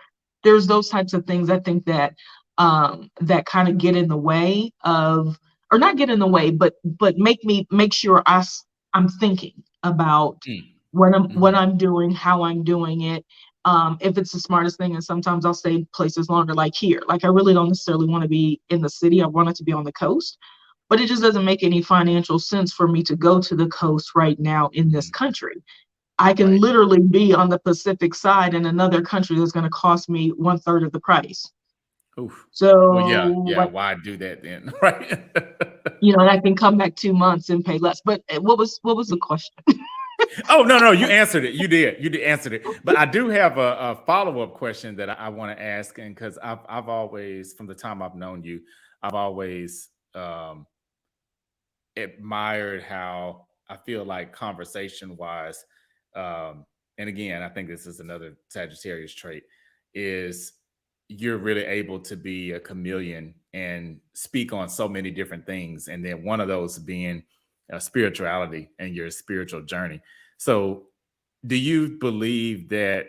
there's those types of things I think that, that kind of get in the way of, or not get in the way, but make sure I'm thinking about Mm. what Mhm. I'm doing, how I'm doing it. If it's the smartest thing, and sometimes I'll stay places longer, like here. Like, I really don't necessarily want to be in the city. I want it to be on the coast, but it just doesn't make any financial sense for me to go to the coast right now in this Mhm. country. I can Right. literally be on the Pacific side in another country that's going to cost me one third of the price. Oof. Well, yeah, So, yeah. Why do that then? Right. and I can come back 2 months and pay less. But what was the question? Oh no, no, you answered it. You did answered it. But I do have a follow up question that I want to ask, and because I've always, from the time I've known you, I've always admired how I feel like conversation wise, and again, I think this is another Sagittarius trait, is you're really able to be a chameleon and speak on so many different things. And then one of those being spirituality and your spiritual journey. So, do you believe that?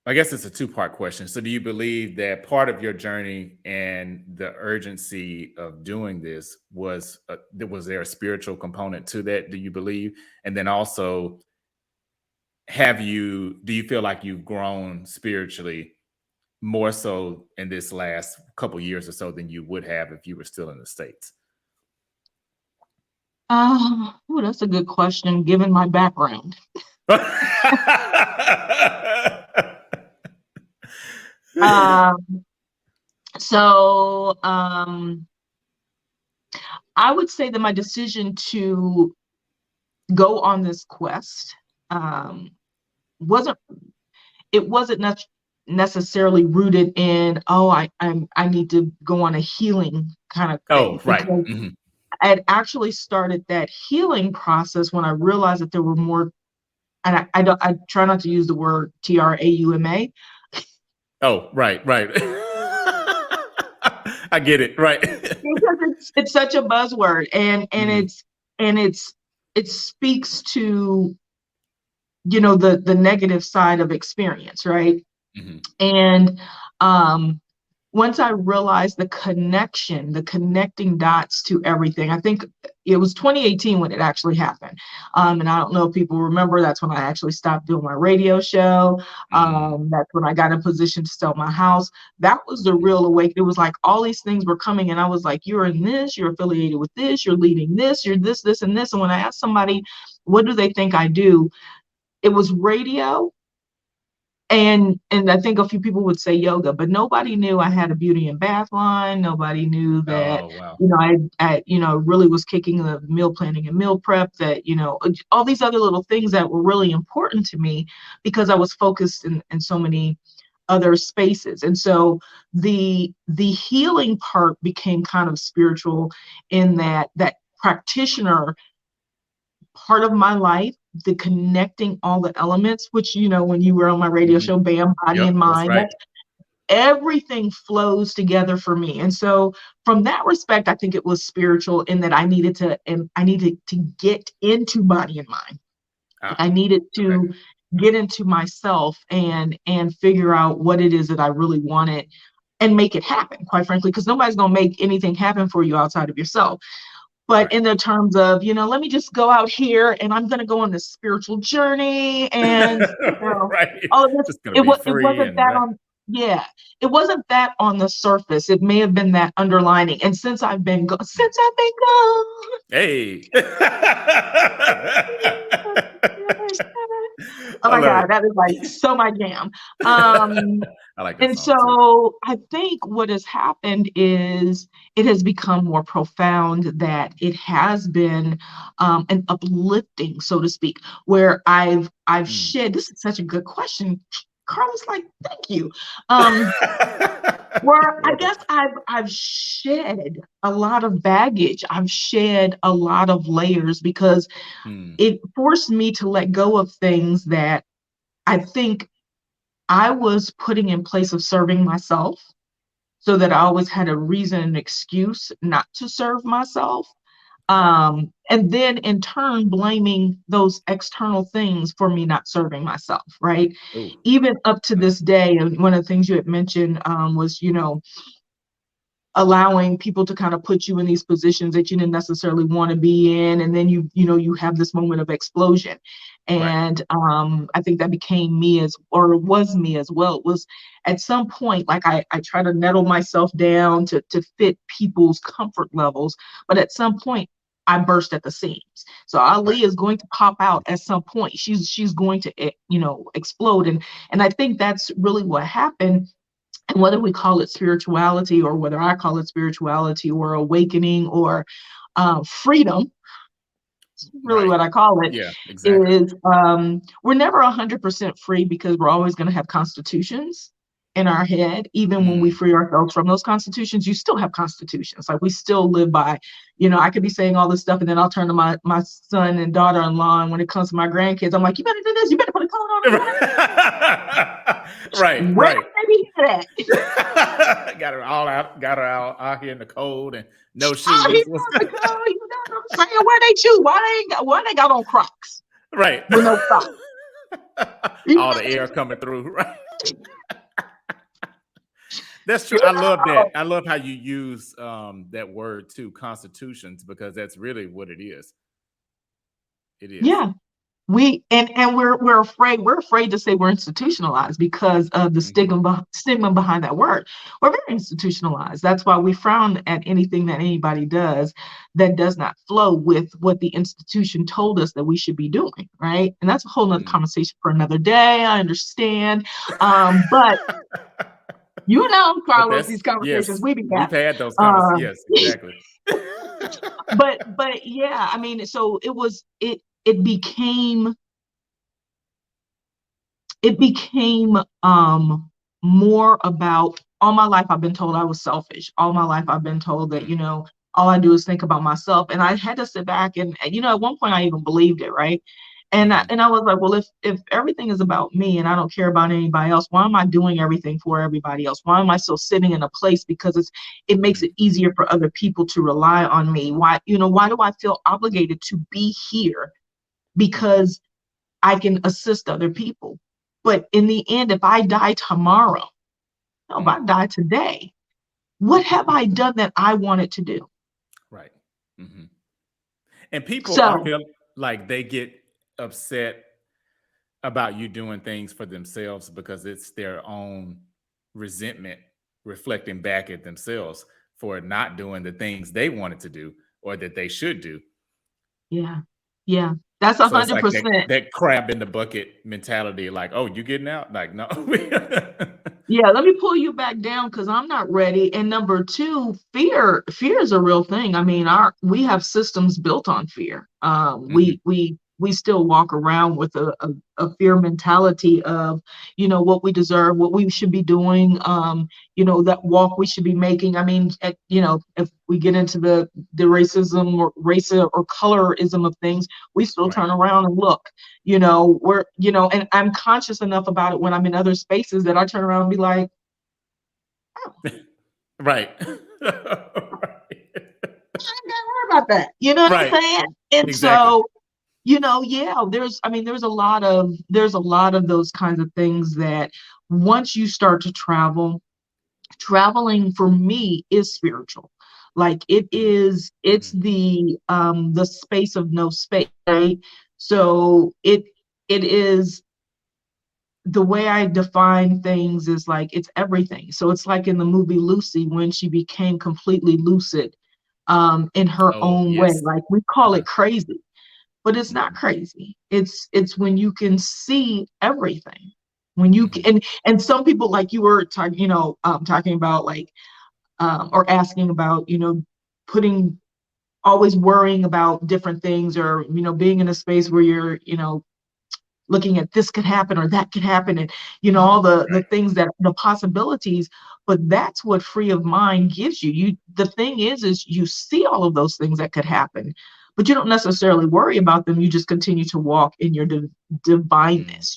I guess it's a two-part question. So do you believe that part of your journey and the urgency of doing this was there a spiritual component to that? Do you believe? And then also, do you feel like you've grown spiritually more so in this last couple years or so than you would have if you were still in the States? That's a good question, given my background. Um, so I would say that my decision to go on this quest um, wasn't necessarily rooted in, oh, I need to go on a healing kind of Oh, thing, right. because Mhm. I had actually started that healing process when I realized that there were more, and I try not to use the word trauma. Oh, right, right. I get it. Right. Because it's such a buzzword, and Mhm, it's it speaks to, the negative side of experience, right? mhm. And um once I realized the connecting dots to everything, I think it was 2018 when it actually happened. And I don't know if people remember, that's when I actually stopped doing my radio show. Mm, That's when I got in position to sell my house. That was the mhm. real awakening. It was like all these things were coming, and I was like, you're in this, you're affiliated with this, you're leading this, you're this, and this. And when I asked somebody, what do they think I do? It was radio, and I think a few people would say yoga, but nobody knew I had a beauty and bath line. Nobody knew that, Oh, wow. I really was kicking the meal planning and meal prep, that, all these other little things that were really important to me because I was focused in so many other spaces. And so the healing part became kind of spiritual, in that practitioner part of my life, the connecting all the elements, which, when you were on my radio Mhm. show, BAM, body Yep, and that's mind, right. that's everything flows together for me. And so from that respect, I think it was spiritual, in that I needed to get into body and mind. Ah, I needed okay. to get into myself and figure out what it is that I really wanted and make it happen, quite frankly, because nobody's going to make anything happen for you outside of yourself. But Right. in the terms of, let me just go out here and I'm going to go on this spiritual journey and, Right. all of this, Just gonna be it free wasn't and that right. on, yeah, it wasn't that on the surface. It may have been that underlining. And since I've been gone, Hey. oh I my love God, it. that is like so my jam. Um, I like that and song too. so I think what has happened is it has become more profound, that it has been an uplifting, so to speak, where I've Mm. shed. This is such a good question, Carlos. Like, thank you. Where I Welcome. guess I've shed a lot of baggage. I've shed a lot of layers because Mm. it forced me to let go of things that I think I was putting in place of serving myself, so that I always had a reason and excuse not to serve myself. Right. And then in turn, blaming those external things for me not serving myself, right? Oh, Even up to uh, this day, and one of the things you had mentioned was, allowing people to kind of put you in these positions that you didn't necessarily want to be in, and then you have this moment of explosion. right. And I think that became me, as or was me as well. It was at some point, like, I try to nettle myself down to fit people's comfort levels, but at some point I burst at the seams. So Right. Ali is going to pop out at some point. She's going to explode. And I think that's really what happened. And whether we call it spirituality, or whether I call it spirituality or awakening or freedom, really Right. what I call it, Yeah, exactly. is we're never 100% free, because we're always going to have constitutions in our head. Even when we Mm. free ourselves from those constitutions, you still have constitutions. Like, we still live by, I could be saying all this stuff, and then I'll turn to my son and daughter-in-law, and when it comes to my grandkids, I'm like, you better do this, you better put a coat on, you better. Right, Where right. did they hear that? Got her all out, out here in the cold and no Oh, he shoes. What's got the girl, you know what I'm saying? Where they choose? Why they got on Crocs right? with no socks? You All the know, air coming through, right? That's true. I love that. I love how you use that word too, constitutions, because that's really what it is. It is. yeah. We're afraid to say we're institutionalized because of the Mhm. stigma behind that word. We're very institutionalized. That's why we frown at anything that anybody does that does not flow with what the institution told us that we should be doing, right? And that's a whole nother Mm. conversation for another day. I understand. But But Carlos, that's these conversations yes, we be we've having. had those conversations. Um, Yes, exactly. but yeah, I mean, so it became more about, all my life I've been told I was selfish. All my life I've been told that, Mm. all I do is think about myself. And I had to sit back and at one point I even believed it, right? And I, Mhm. and I was like, well, if everything is about me and I don't care about anybody else, why am I doing everything for everybody else? Why am I still sitting in a place? Because it makes Mhm. it easier for other people to rely on me. Why do I feel obligated to be here? Mhm. Because I can assist other people. But in the end, if I die tomorrow, no, if I Mm. die today, what have I done that I wanted to do? Right. Mhm. And people, I So feel like they get upset about you doing things for themselves because it's their own resentment reflecting back at themselves for not doing the things they wanted to do or that they should do. yeah, yeah, that's a So it's hundred like that percent. that crab in the bucket mentality, like, oh, you getting out? Like, no. Yeah, let me pull you back down because I'm not ready. And number two, fear is a real thing. I mean, we have systems built on fear. Mhm. We still walk around with a fear mentality of, what we deserve, what we should be doing, that walk we should be making. I mean, if we get into the racism or race or colorism of things, we still Right. turn around and look. And I'm conscious enough about it when I'm in other spaces that I turn around and be like, oh, Right. I ain't got to worry about that. You know what I'm Right. saying? And Exactly. so Yeah, there's a lot of those kinds of things that once you start to traveling for me is spiritual. Like Mm, it's mm, the space of no space, right? So it is the way I define things is like it's everything. So it's like in the movie Lucy when she became completely lucid in her oh, own way. yes. Like we call Uh-huh. it crazy, but it's not Mhm, crazy. It's when you can see everything. When you mhm. and some people like you were talking, talking about like or asking about, putting always worrying about different things or being in a space where you're looking at this could happen or that could happen and all the Right. things that the possibilities, but that's what free of mind gives you. The thing is you see all of those things that could happen, but you don't necessarily worry about them. You just continue to walk in your Mm, divineness.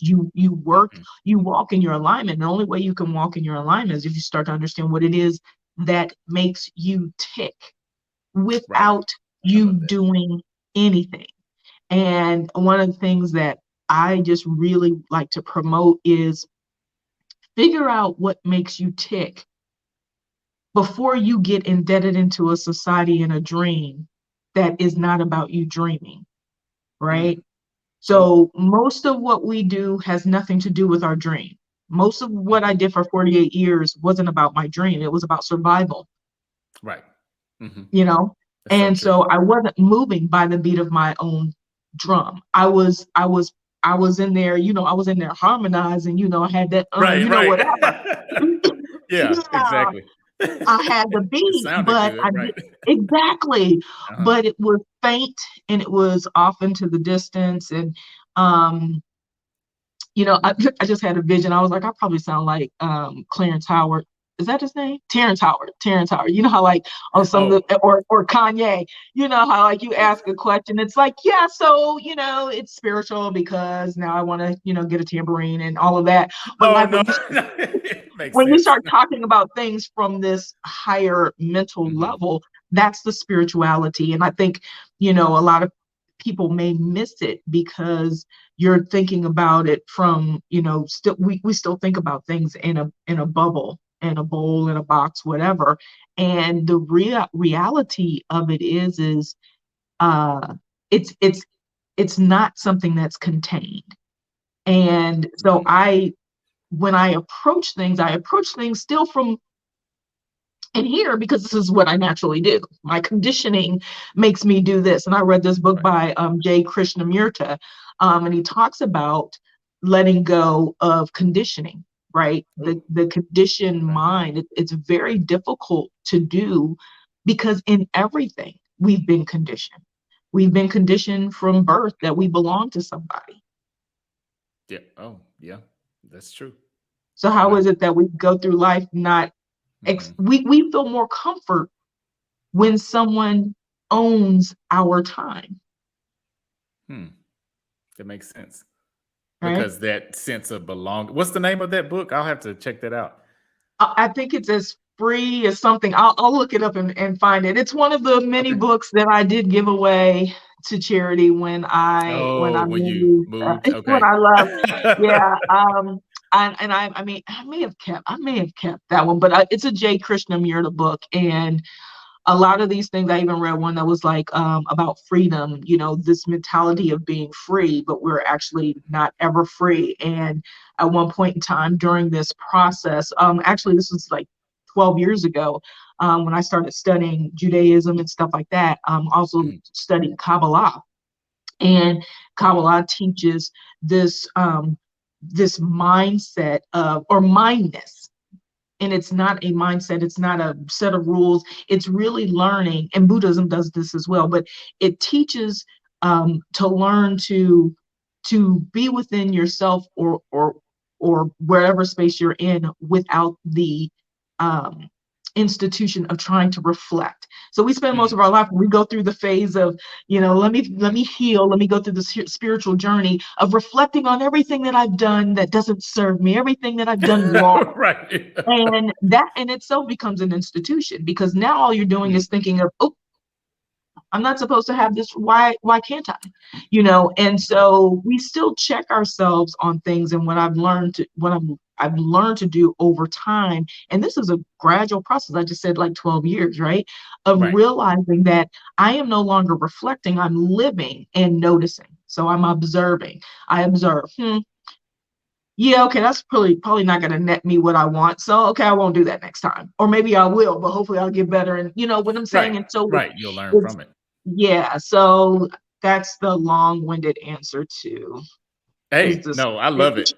mhm. You walk in your alignment. The only way you can walk in your alignment is if you start to understand what it is that makes you tick Right. without I you love that. doing anything. And one of the things that I just really like to promote is figure out what makes you tick before you get indebted into a society and a dream that is not about you dreaming, Mm. right? Ooh. So most of what we do has nothing to do with our dream. Most of what I Mhm. did for 48 years wasn't about my dream. It was about survival, Right. Mhm. you know? That's so And true. so I wasn't moving by the beat of my own drum. I was in there, I was in there harmonizing, I had that Right, right. whatever. Yeah, Yeah, exactly. I had the It beat, sounded but good, I right. did exactly, Uh-huh. but it was faint and it was off into the distance. And um I just had a vision. I was like, I probably sound like Clarence Howard. Is that his name? Terrence Howard. Terrence Howard. You know how like on some of Oh, the or Kanye, you know how like you ask a question, it's like, yeah, so it's spiritual because now I want to, get a tambourine and all of that. But oh, like no, no, it makes when you sense. start talking about things from this higher mental Mhm. level, that's the spirituality. And I think, a lot of people may miss it because you're thinking about it from, still we still think about things in a bubble, in a bowl, in a box, whatever. And the reality of it is uh it's not something that's contained. And so Mm. when I approach things still from in here because this is what I naturally do. My conditioning makes me do this. And I read this book Right. by J. Krishnamurti, and he talks about letting go of conditioning, right? The Ooh, the conditioned okay. mind. It's very difficult to do because in everything we've been conditioned. We've been conditioned from birth that we belong to somebody. Yeah. Oh, yeah. That's true. So how Wow. is it that we go through life not Mhm. we feel more comfort when someone owns our time, Hmm. That makes sense. right? Because that sense of belong what's the name of that book? I'll have to check that out. I think it's as free as something. I'll look it up and find it. It's one of the many Okay. books that I did give away to charity when I Oh, when you moved moved, when okay. I left. Yeah. I mean I may have kept that one, but it's a J. Krishnamurti book, and a lot of these things. I even read one that was like about freedom, this mentality of being free, but we're actually not ever free. And at one point in time during this process, actually, this was like 12 years ago, when I started studying Judaism and stuff like that, also Mhm. studying Kabbalah. And Kabbalah teaches this this mindset of or mindness, and it's not a mindset, it's not a set of rules. It's really learning, and Buddhism does this as well, but it teaches to learn to be within yourself or wherever space you're in without the um, institution of trying to reflect. So we spend most Mm, of our life, we go through the phase of, let mhm. me heal, let me go through the spiritual journey of reflecting on everything that I've done that doesn't serve me, everything that I've done wrong. Right. And that in itself becomes an institution because now all you're doing is Mm, thinking of, oh, I'm not supposed to have this. Why can't I? And so we still check ourselves on things. And I've learned to do over time, and this is a gradual process. I just said like 12 years, right? Of Right. realizing that I am no longer reflecting, I'm living and noticing. So I'm observing. I observe, yeah, okay, that's probably not going to net me what I want. So, okay, I won't do that next time. Or maybe I will, but hopefully I'll get better. And you know what I'm saying? Right. And so Right. You'll learn it's, from it. yeah, so that's the long-winded answer to, is Hey, this, no, I love it.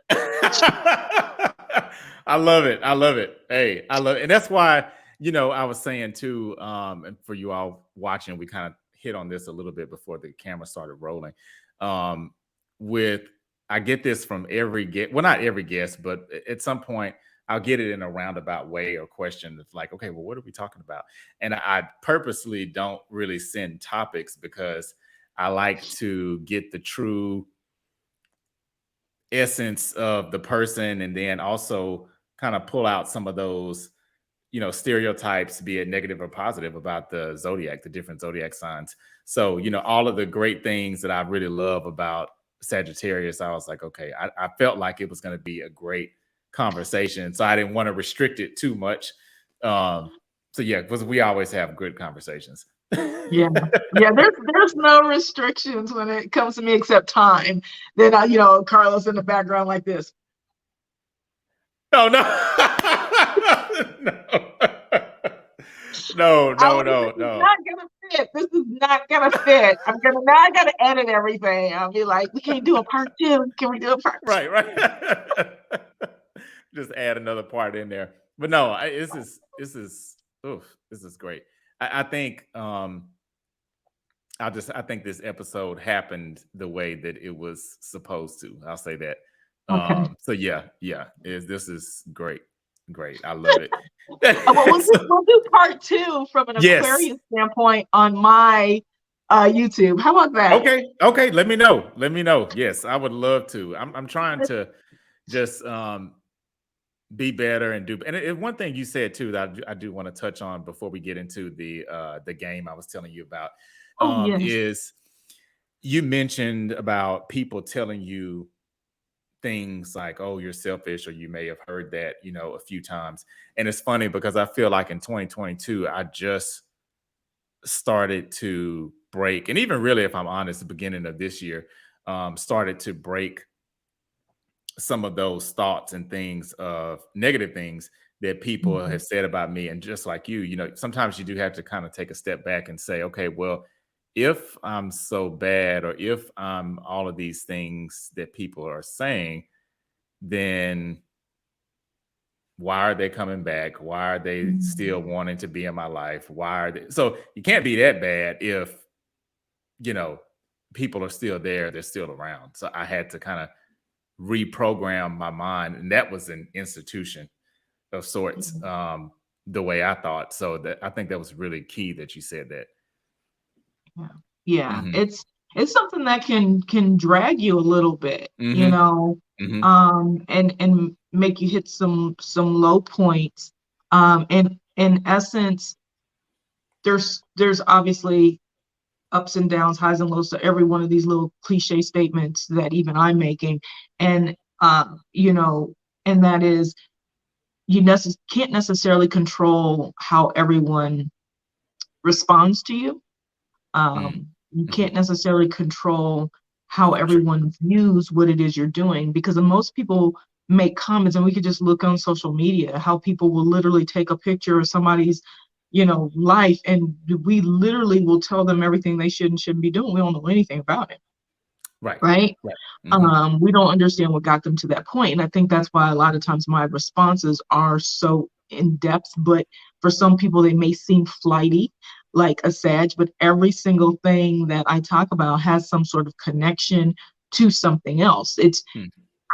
I love it. I love it. Hey, I love it. And that's why, I was saying too, and for you all watching, we kind of hit on this a little bit before the camera started rolling. Um, with I get this from every guest, well, not every guest, but at some point I'll get it in a roundabout way or question that's like, okay, well, what are we talking about? And I purposely don't really send topics because I like to get the true essence of the person, and then also kind of pull out some of those stereotypes, be it negative or positive, about the different zodiac signs. So all of the great things that I really love about Sagittarius, I was like, okay, I felt like it was going to be a great conversation, so I didn't want to restrict it too much. So yeah, because we always have good conversations. yeah, yeah, there's no restrictions when it comes to me except time. Then Carlos in the background like this. No, no. No. No, This no, is no. not gonna fit. This is not gonna fit. I gotta edit everything. I'll be like, we can't do a part two. Can we do a part two? Right, right. Just add another part in there. But no, this is great. I think I think this episode happened the way that it was supposed to. I'll say that. Okay. So yeah, this is great. Great. I love it. Well, So, we'll do part two from an yes. Aquarius standpoint on my YouTube. How about that? Okay. Let me know. Let me know. Yes, I would love to. I'm trying to just be better and do. And one thing you said too that I do want to touch on before we get into the game I was telling you about, Oh yes. is you mentioned about people telling you things like, oh, you're selfish, or you may have heard that a few times. And it's funny because I feel like in 2022 I just started to break, and even really, if I'm honest, the beginning of this year, started to break some of those thoughts and things of negative things that people Mhm. have said about me. And just like sometimes you do have to kind of take a step back and say, okay, well, if I'm so bad, or if I'm all of these things that people are saying, then why are they coming back? Why are they still Mhm. wanting to be in my life? Why are they? So you can't be that bad if, you know, people are still there, they're still around. So I had to kind of reprogram my mind. And that was an institution of sorts, the way I thought. So that I think that was really key that you said that. Yeah. Yeah. Hmm. It's something that can drag you a little bit, Hmm. Hmm. and make you hit some low points. And in essence, there's obviously ups and downs, highs and lows to every one of these little cliche statements that even I'm making. And and that is, can't necessarily control how everyone responds to you. You Hmm. can't necessarily control how True. everyone views what it is you're doing, because most people make comments, and we could just look on social media how people will literally take a picture of somebody's life, and we literally will tell them everything they should and shouldn't be doing. We don't know anything about it, Right. right? Right. Hmm. We don't understand what got them to that point. And I think that's why a lot of times my responses are so in depth, but for some people, they may seem flighty, like a Sag, but every single thing that I talk about has some sort of connection to something else.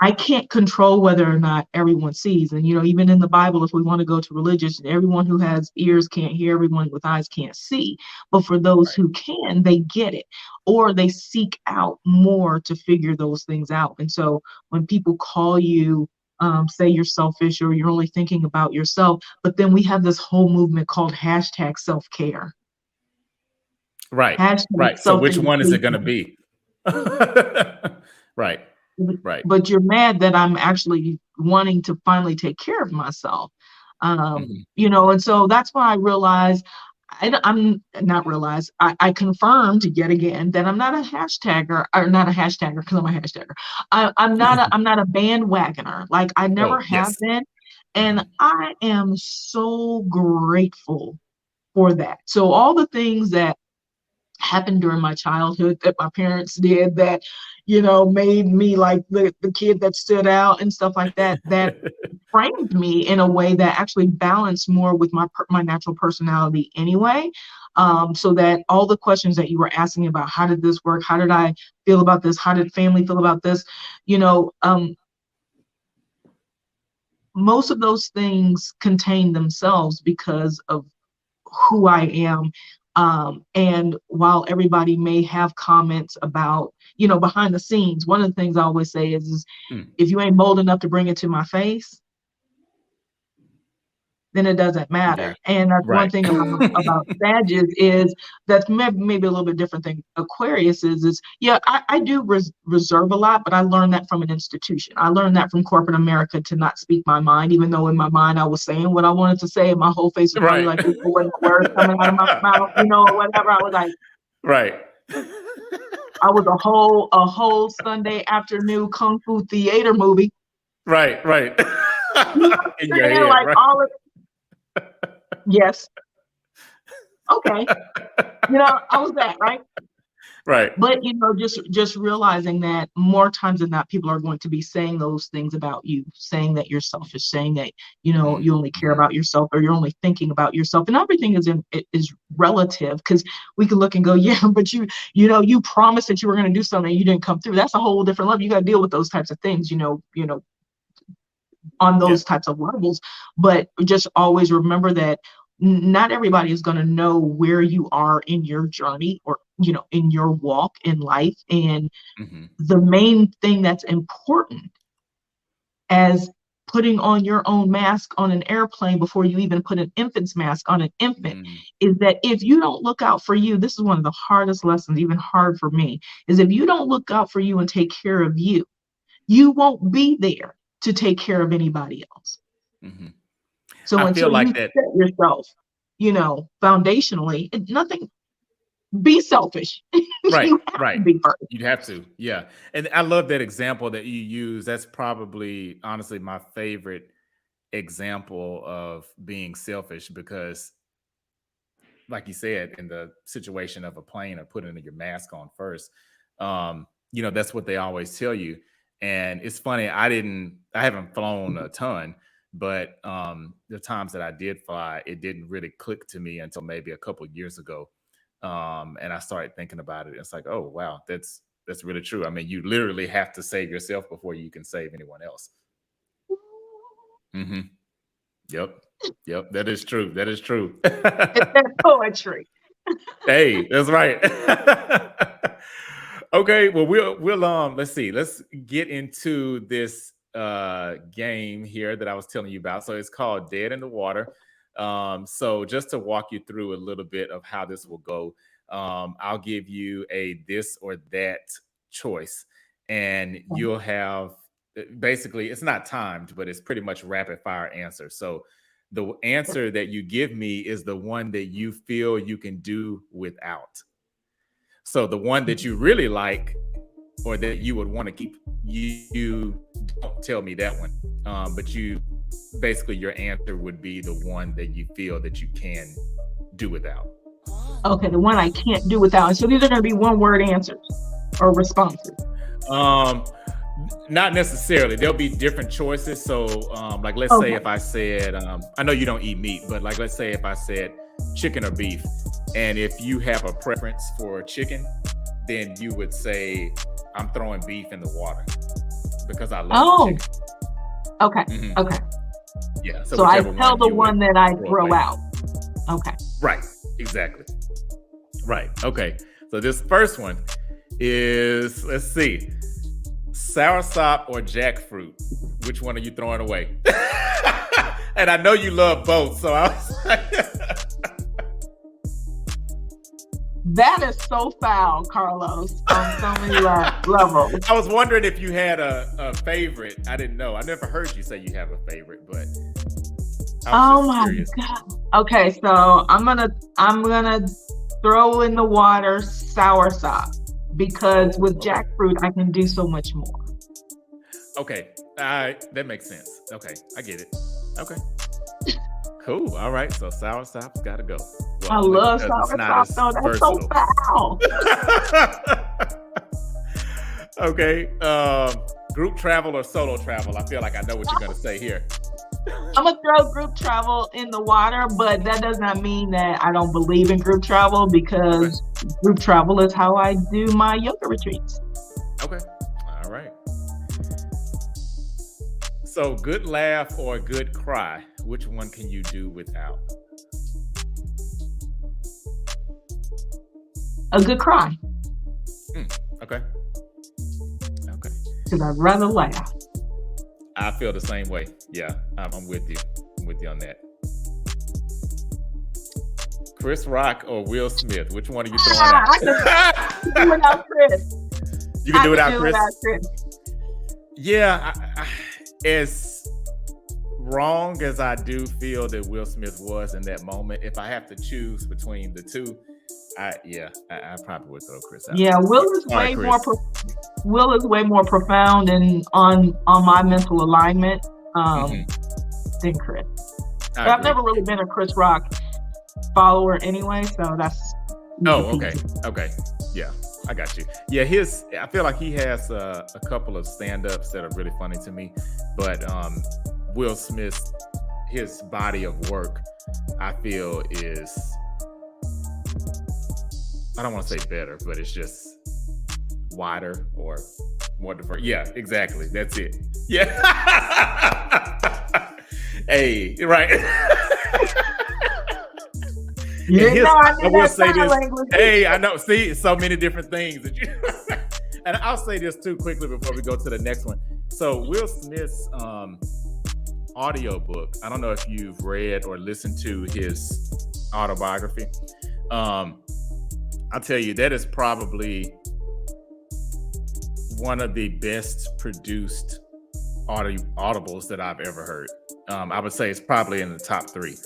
I can't control whether or not everyone sees. And, even in the Bible, if we want to go to religious, everyone who has ears can't hear, everyone with eyes can't see. But for those Right. who can, they get it, or they seek out more to figure those things out. And so when people call you, say you're selfish or you're only thinking about yourself, but then we have this whole movement called hashtag self-care. Right. Hashtag Right. So which one is it self-education. going to be? Right. Right. But you're mad that I'm actually wanting to finally take care of myself. Mhm. And so that's why I realized I'm not realized. I confirmed yet again that I'm not a hashtagger, or not a hashtagger, because I'm a hashtagger. I'm not a bandwagoner. Like, I never Oh, have yes. been. And Mhm. I am so grateful for that. So all the things that happened during my childhood that my parents did that, made me like the kid that stood out and stuff like that, that framed me in a way that actually balanced more with my natural personality anyway. So that all the questions that you were asking about, how did this work? How did I feel about this? How did family feel about this? Most of those things contain themselves because of who I am. And while everybody may have comments about, behind the scenes, one of the things I always say is Mm. if you ain't bold enough to bring it to my face, then it doesn't Yeah. matter. And that's one Right. thing about Sagittarius is that's maybe a little bit different than Aquarius is yeah, I do reserve a lot, but I learned that from an institution. I learned that from corporate America to not speak my mind, even though in my mind I was saying what I wanted to say, and my whole face was probably Right. like, there wasn't words coming out of my mouth, or whatever. I was like, Right. I was a whole Sunday afternoon kung fu theater movie. Right. Right. You know what In I'm your saying? head, Like, right? all of, yes, okay. I was that, right? Right. But just realizing that more times than not, people are going to be saying those things about you, saying that you're selfish, saying that you only care Mhm. about yourself, or you're only thinking about yourself, and everything is relative, because we can look and go, yeah, but you promised that you were going to do something and you didn't come through. That's a whole different level. You got to deal with those types of things, on Yeah. those types of levels. But just always remember that not everybody is going to know where you are in your journey, or in your walk in life. And Mhm. the main thing that's important, as putting on your own mask on an airplane before you even put an infant's mask on an infant, Mm. is that if you don't look out for you, this is one of the hardest lessons, even hard for me, is if you don't look out for you and take care of you, you won't be there to take care of anybody else. Mhm. So I feel until you like that. set yourself, foundationally, nothing, be selfish. Right. You have to Right. be first. You'd have to. Yeah. And I love that example that you use. That's probably honestly my favorite example of being selfish because, like you said, in the situation of a plane or putting your mask on first, that's what they always tell you. And it's funny, I haven't flown a ton, but the times that I did fly, it didn't really click to me until maybe a couple years ago. And I started thinking about it. It's like, oh wow, that's really true. I mean, you literally have to save yourself before you can save anyone else. Hmm. Yep. Yep. That is true. That is true. It's that poetry. Hey, that's right. Okay, well we'll let's see. Let's get into this game here that I was telling you about. So it's called Dead in the Water. So just to walk you through a little bit of how this will go, I'll give you a this or that choice, and you'll have basically it's not timed, but it's pretty much rapid fire answer. So the answer that you give me is the one that you feel you can do without. So the one that you really like or that you would want to keep, you don't tell me that one. But you basically your answer would be the one that you feel that you can do without. Okay, the one I can't do without. So these are going to be one word answers or responses. Um, Not necessarily. There'll be different choices. So, like, let's say Okay. if I said, I know you don't eat meat, but like, let's say if I said chicken or beef, and if you have a preference for chicken, then you would say, I'm throwing beef in the water because I love Oh, chicken. okay. Mhm. Okay. Yeah. So So I whichever tell one the you would one that I throw throw away. out. Okay. Right. Exactly. Right. Okay. So this first one is, let's see, soursop or jackfruit. Which one are you throwing away? And I know you love both, so I was like, That is so foul, Carlos, on so many levels. I was wondering if you had a favorite. I didn't know. I never heard you say you have a favorite, but oh my God. Okay, so I'm gonna throw in the water soursop because with jackfruit I can do so much more. Okay, that makes sense. Okay, I get it. Okay, cool. All right, so soursop's got to go. Well, I love soursop, though. That's versatile. So foul. Okay, group travel or solo travel? I feel like I know what you're gonna say here. I'm gonna throw group travel in the water, but that does not mean that I don't believe in group travel, because group travel is how I do my yoga retreats. Okay, all right. So, good laugh or a good cry, which one can you do without? A good cry. Okay. Because I'd rather laugh. I feel the same way. Yeah, I'm with you. I'm with you on that. Chris Rock or Will Smith? Which one are you throwing out? I can do without Chris. You can do without Chris? Without Chris. Yeah, as wrong as I do feel that Will Smith was in that moment, if I have to choose between the two, I probably would throw Chris out. Yeah, Will is way more profound and on my mental alignment than Chris. But I've never really been a Chris Rock follower anyway, so that's. Okay, yeah, I got you. Yeah, I feel like he has a couple of stand-ups that are really funny to me, but Will Smith, his body of work, I feel is, I don't want to say better, but it's just wider or more diverse. Yeah, exactly. That's it. Yeah. Hey, right. I will say this. Hey, I know. See, so many different things that you. And I'll say this too quickly before we go to the next one. So Will Smith's audiobook. I don't know if you've read or listened to his autobiography. I'll tell you, that is probably one of the best produced audibles that I've ever heard. I would say it's probably in the top 3.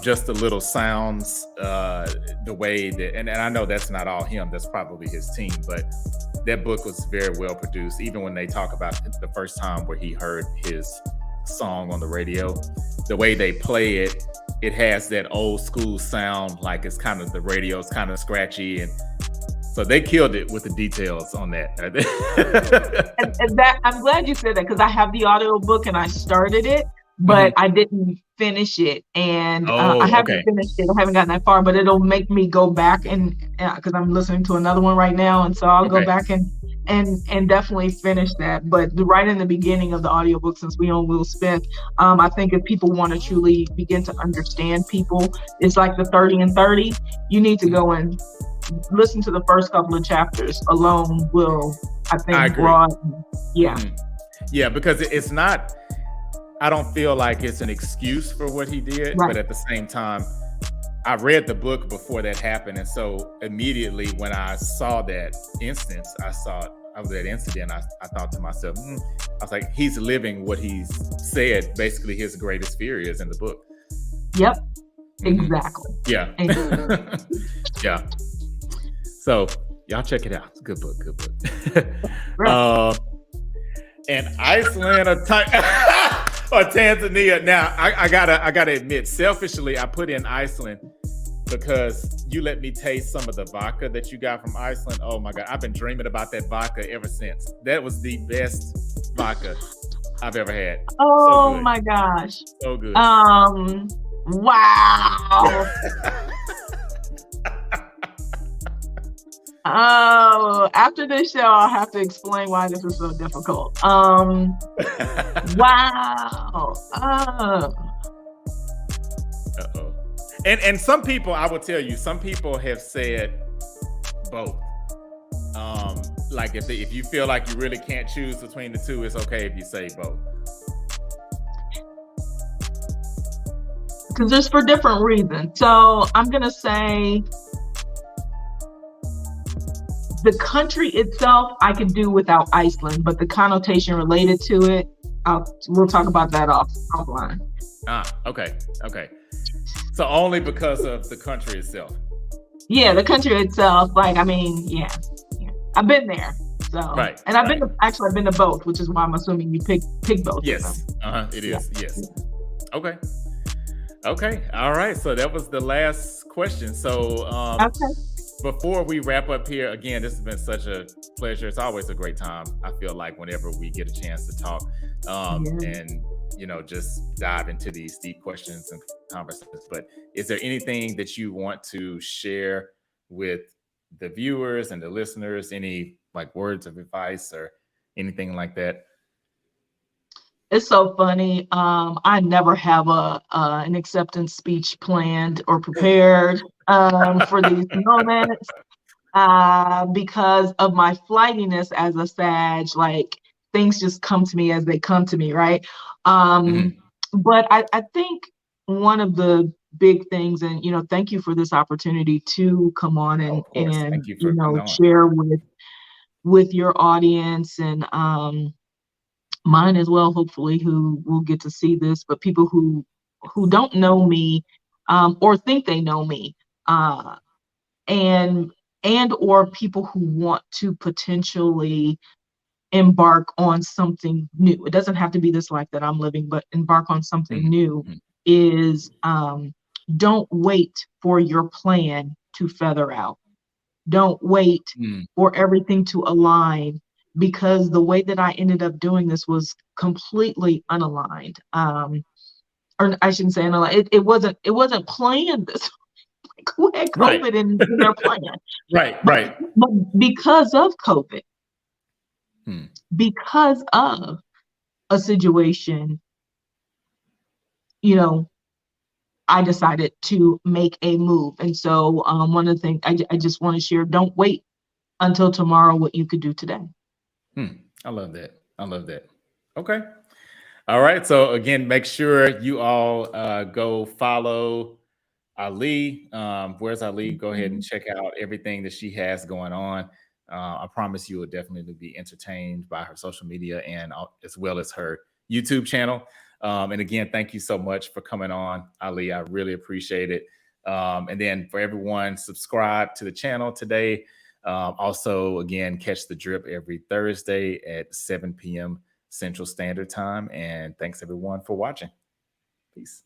Just the little sounds, the way that, and I know that's not all him, that's probably his team, but that book was very well produced. Even when they talk about the first time where he heard his song on the radio, the way they play it, it has that old school sound, like it's kind of, the radio's kind of scratchy, and so they killed it with the details on that. and that, I'm glad you said that, because I have the audio book and I started it, but I didn't finish it, and I haven't finished it. I haven't gotten that far, but it'll make me go back and because I'm listening to another one right now, and so I'll go back and definitely finish that. But right in the beginning of the audiobook, since we own Will Smith, I think if people want to truly begin to understand people, it's like the 30 and 30. You need to go and listen to the first couple of chapters alone will, I think, broaden. Yeah. Yeah, because it's not, I don't feel like it's an excuse for what he did, but at the same time, I read the book before that happened, and so immediately when I saw that instance, I was at incident, I thought to myself, I was like, he's living what he's said, basically his greatest fear is in the book. Yep, exactly. Yeah. Yeah. So y'all check it out. It's a good book, And Iceland or Tanzania. Now, I gotta admit, selfishly, I put in Iceland because you let me taste some of the vodka that you got from Iceland. Oh my God, I've been dreaming about that vodka ever since. That was the best vodka I've ever had. Oh my gosh. So good. Wow. Oh, after this show, I'll have to explain why this was so difficult. Wow. And some people, I will tell you, some people have said both. Like if you feel like you really can't choose between the two, it's okay if you say both. Because it's for different reasons. So I'm gonna say The country itself, I could do without Iceland, but the connotation related to it, we'll talk about that offline. Okay. So only because of the country itself. Yeah, the country itself. Like, I mean, yeah. I've been there. So, right. And I've been to both, which is why I'm assuming you pick both. Yes. It is. Yeah. Yes. Okay. All right. So that was the last question. So, before we wrap up here, again, this has been such a pleasure. It's always a great time. I feel like whenever we get a chance to talk, and just dive into these deep questions and conversations. But is there anything that you want to share with the viewers and the listeners? Any like words of advice or anything like that? It's so funny. I never have an acceptance speech planned or prepared for these moments because of my flightiness as a Sag. Like, things just come to me as they come to me, right? But I think one of the big things, and thank you for this opportunity to come on and thank you for coming on. Share with your audience and mine as well, hopefully, who will get to see this, but people who don't know me or think they know me, and or people who want to potentially embark on something new. It doesn't have to be this life that I'm living, but embark on something new is don't wait for your plan to feather out. Don't wait for everything to align, because the way that I ended up doing this was completely unaligned. Or I shouldn't say unaligned. It wasn't planned this like, who had COVID in their plan? Right. But because of COVID, because of a situation, I decided to make a move. And so one of the things I just want to share, don't wait until tomorrow what you could do today. I love that. Okay. All right. So again, make sure you all go follow Ali. Where's Ali? Go ahead and check out everything that she has going on. I promise you will definitely be entertained by her social media and as well as her YouTube channel. And again, thank you so much for coming on, Ali. I really appreciate it. And then for everyone, subscribe to the channel today. Also, again, catch the drip every Thursday at 7 p.m. Central Standard Time. And thanks everyone for watching. Peace.